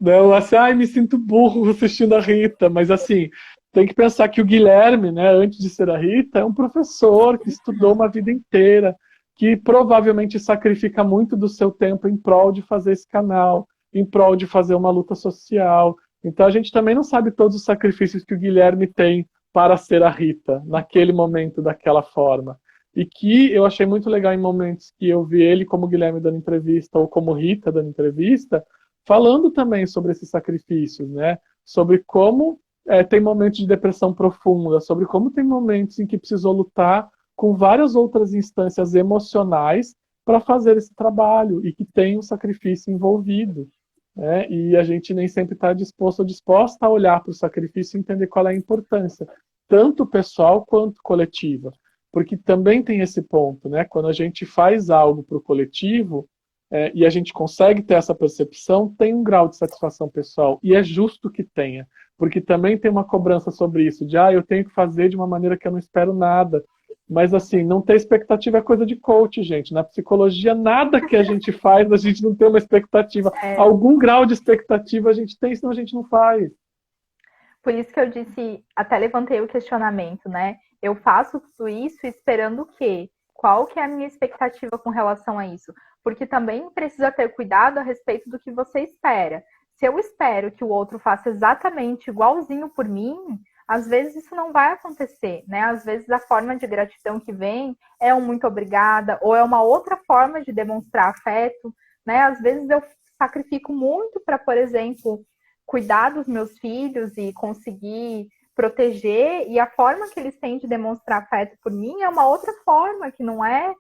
Não, assim, me sinto burro assistindo a Rita, mas assim, tem que pensar que o Guilherme, né, antes de ser a Rita, é um professor que estudou uma vida inteira, que provavelmente sacrifica muito do seu tempo em prol de fazer esse canal, em prol de fazer uma luta social. Então a gente também não sabe todos os sacrifícios que o Guilherme tem para ser a Rita, naquele momento, daquela forma. E que eu achei muito legal em momentos que eu vi ele como Guilherme dando entrevista, ou como Rita dando entrevista, falando também sobre esses sacrifícios, né? Sobre como tem momentos de depressão profunda, sobre como tem momentos em que precisou lutar com várias outras instâncias emocionais para fazer esse trabalho e que tem um sacrifício envolvido. Né? E a gente nem sempre está disposto ou disposta a olhar para o sacrifício e entender qual é a importância, tanto pessoal quanto coletiva. Porque também tem esse ponto, né? Quando a gente faz algo para o coletivo, e a gente consegue ter essa percepção, tem um grau de satisfação pessoal. E é justo que tenha, porque também tem uma cobrança sobre isso, de eu tenho que fazer de uma maneira que eu não espero nada. Mas assim, não ter expectativa é coisa de coach, gente. Na psicologia, nada que a gente faz, a gente não tem uma expectativa. Algum grau de expectativa a gente tem, senão a gente não faz. Por isso que eu disse, até levantei o questionamento, né? Eu faço tudo isso esperando o quê? Qual que é a minha expectativa com relação a isso? Porque também precisa ter cuidado a respeito do que você espera. Se eu espero que o outro faça exatamente igualzinho por mim, às vezes isso não vai acontecer, né? Às vezes a forma de gratidão que vem é um muito obrigada, ou é uma outra forma de demonstrar afeto, né? Às vezes eu sacrifico muito para, por exemplo, cuidar dos meus filhos e conseguir proteger, e a forma que eles têm de demonstrar afeto por mim é uma outra forma, que não é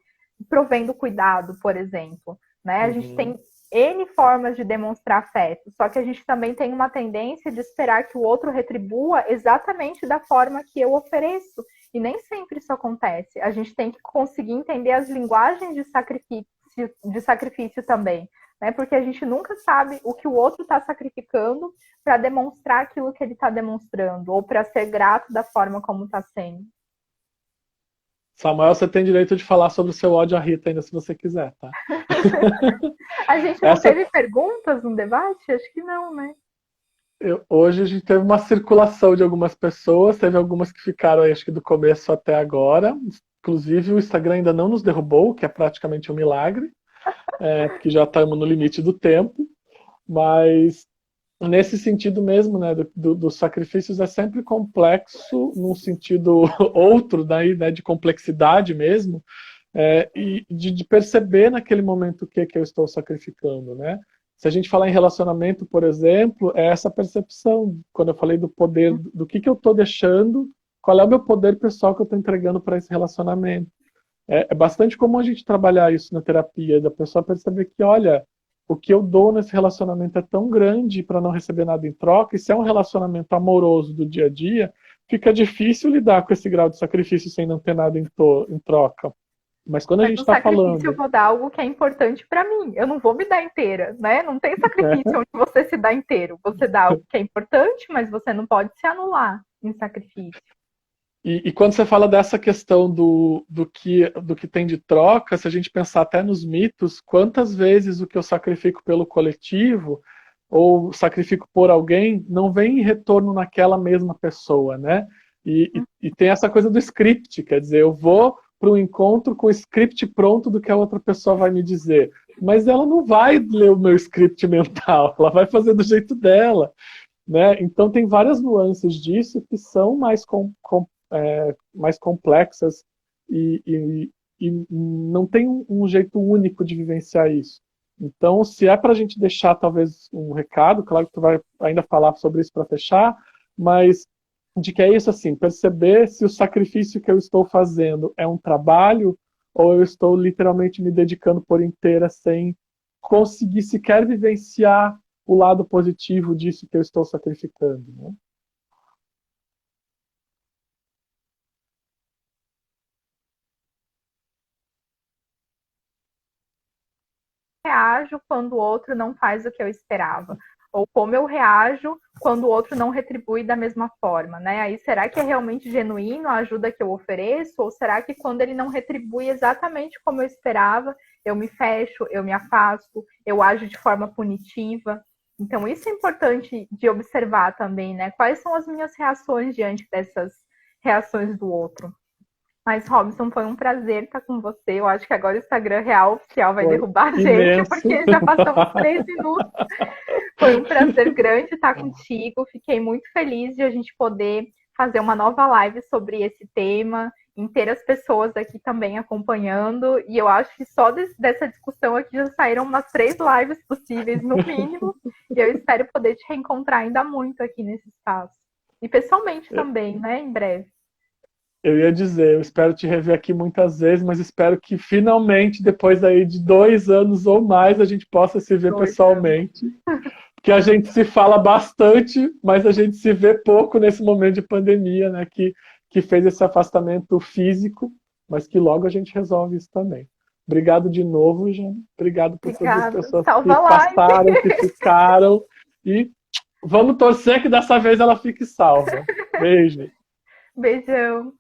provendo cuidado, por exemplo, né? A gente tem N formas de demonstrar afeto, só que a gente também tem uma tendência de esperar que o outro retribua exatamente da forma que eu ofereço, e nem sempre isso acontece. A gente tem que conseguir entender as linguagens de sacrifício também, né? Porque a gente nunca sabe o que o outro está sacrificando para demonstrar aquilo que ele está demonstrando, ou para ser grato da forma como está sendo. Samuel, você tem direito de falar sobre o seu ódio à Rita ainda, se você quiser, tá? A gente não teve perguntas no debate? Acho que não, né? Hoje a gente teve uma circulação de algumas pessoas, teve algumas que ficaram aí, acho que do começo até agora. Inclusive o Instagram ainda não nos derrubou, que é praticamente um milagre, porque já estamos no limite do tempo. Mas nesse sentido mesmo, né, dos sacrifícios é sempre complexo, num sentido outro, daí, né, de complexidade mesmo, e de perceber naquele momento o que eu estou sacrificando, né? Se a gente falar em relacionamento, por exemplo, é essa percepção, quando eu falei do poder, do que eu estou deixando, qual é o meu poder pessoal que eu estou entregando para esse relacionamento. É bastante comum a gente trabalhar isso na terapia, da pessoa perceber que, olha, o que eu dou nesse relacionamento é tão grande para não receber nada em troca, e se é um relacionamento amoroso do dia a dia, fica difícil lidar com esse grau de sacrifício sem não ter nada em troca. Mas quando a Mas gente no está sacrifício eu falando... vou dar algo que é importante para mim. Eu não vou me dar inteira, né? Não tem sacrifício onde você se dá inteiro. Você dá algo que é importante, mas você não pode se anular em sacrifício. E quando você fala dessa questão do que tem de troca, se a gente pensar até nos mitos, quantas vezes o que eu sacrifico pelo coletivo ou sacrifico por alguém não vem em retorno naquela mesma pessoa, né? E tem essa coisa do script, quer dizer, eu vou para um encontro com o script pronto do que a outra pessoa vai me dizer, mas ela não vai ler o meu script mental, ela vai fazer do jeito dela, né? Então tem várias nuances disso que são mais complexas e não tem um jeito único de vivenciar isso. Então, se é para a gente deixar talvez um recado, claro que tu vai ainda falar sobre isso para fechar, mas de que é isso assim, perceber se o sacrifício que eu estou fazendo é um trabalho ou eu estou literalmente me dedicando por inteira sem conseguir sequer vivenciar o lado positivo disso que eu estou sacrificando, né? Reajo quando o outro não faz o que eu esperava? Ou como eu reajo quando o outro não retribui da mesma forma, né? Aí será que é realmente genuíno a ajuda que eu ofereço? Ou será que quando ele não retribui exatamente como eu esperava, eu me fecho, eu me afasto, eu ajo de forma punitiva? Então isso é importante de observar também, né? Quais são as minhas reações diante dessas reações do outro? Mas, Robson, foi um prazer estar com você. Eu acho que agora o Instagram real oficial vai Foi derrubar a gente, imenso. porque já passamos 3 minutos. Foi um prazer grande estar contigo. Fiquei muito feliz de a gente poder fazer uma nova live sobre esse tema, em ter as pessoas aqui também acompanhando. E eu acho que só dessa discussão aqui já saíram umas 3 lives possíveis, no mínimo. E eu espero poder te reencontrar ainda muito aqui nesse espaço. E pessoalmente também, né? Em breve. Eu ia dizer, eu espero te rever aqui muitas vezes, mas espero que finalmente, depois aí de 2 anos ou mais, a gente possa se ver 2 anos. pessoalmente. Porque a gente se fala bastante, mas a gente se vê pouco nesse momento de pandemia, né? Que fez esse afastamento físico, mas que logo a gente resolve isso também. Obrigado de novo, Jane. Obrigado por todas as Obrigada. pessoas Salva que a live. passaram, que ficaram. E vamos torcer que dessa vez ela fique salva. Beijo. Beijão.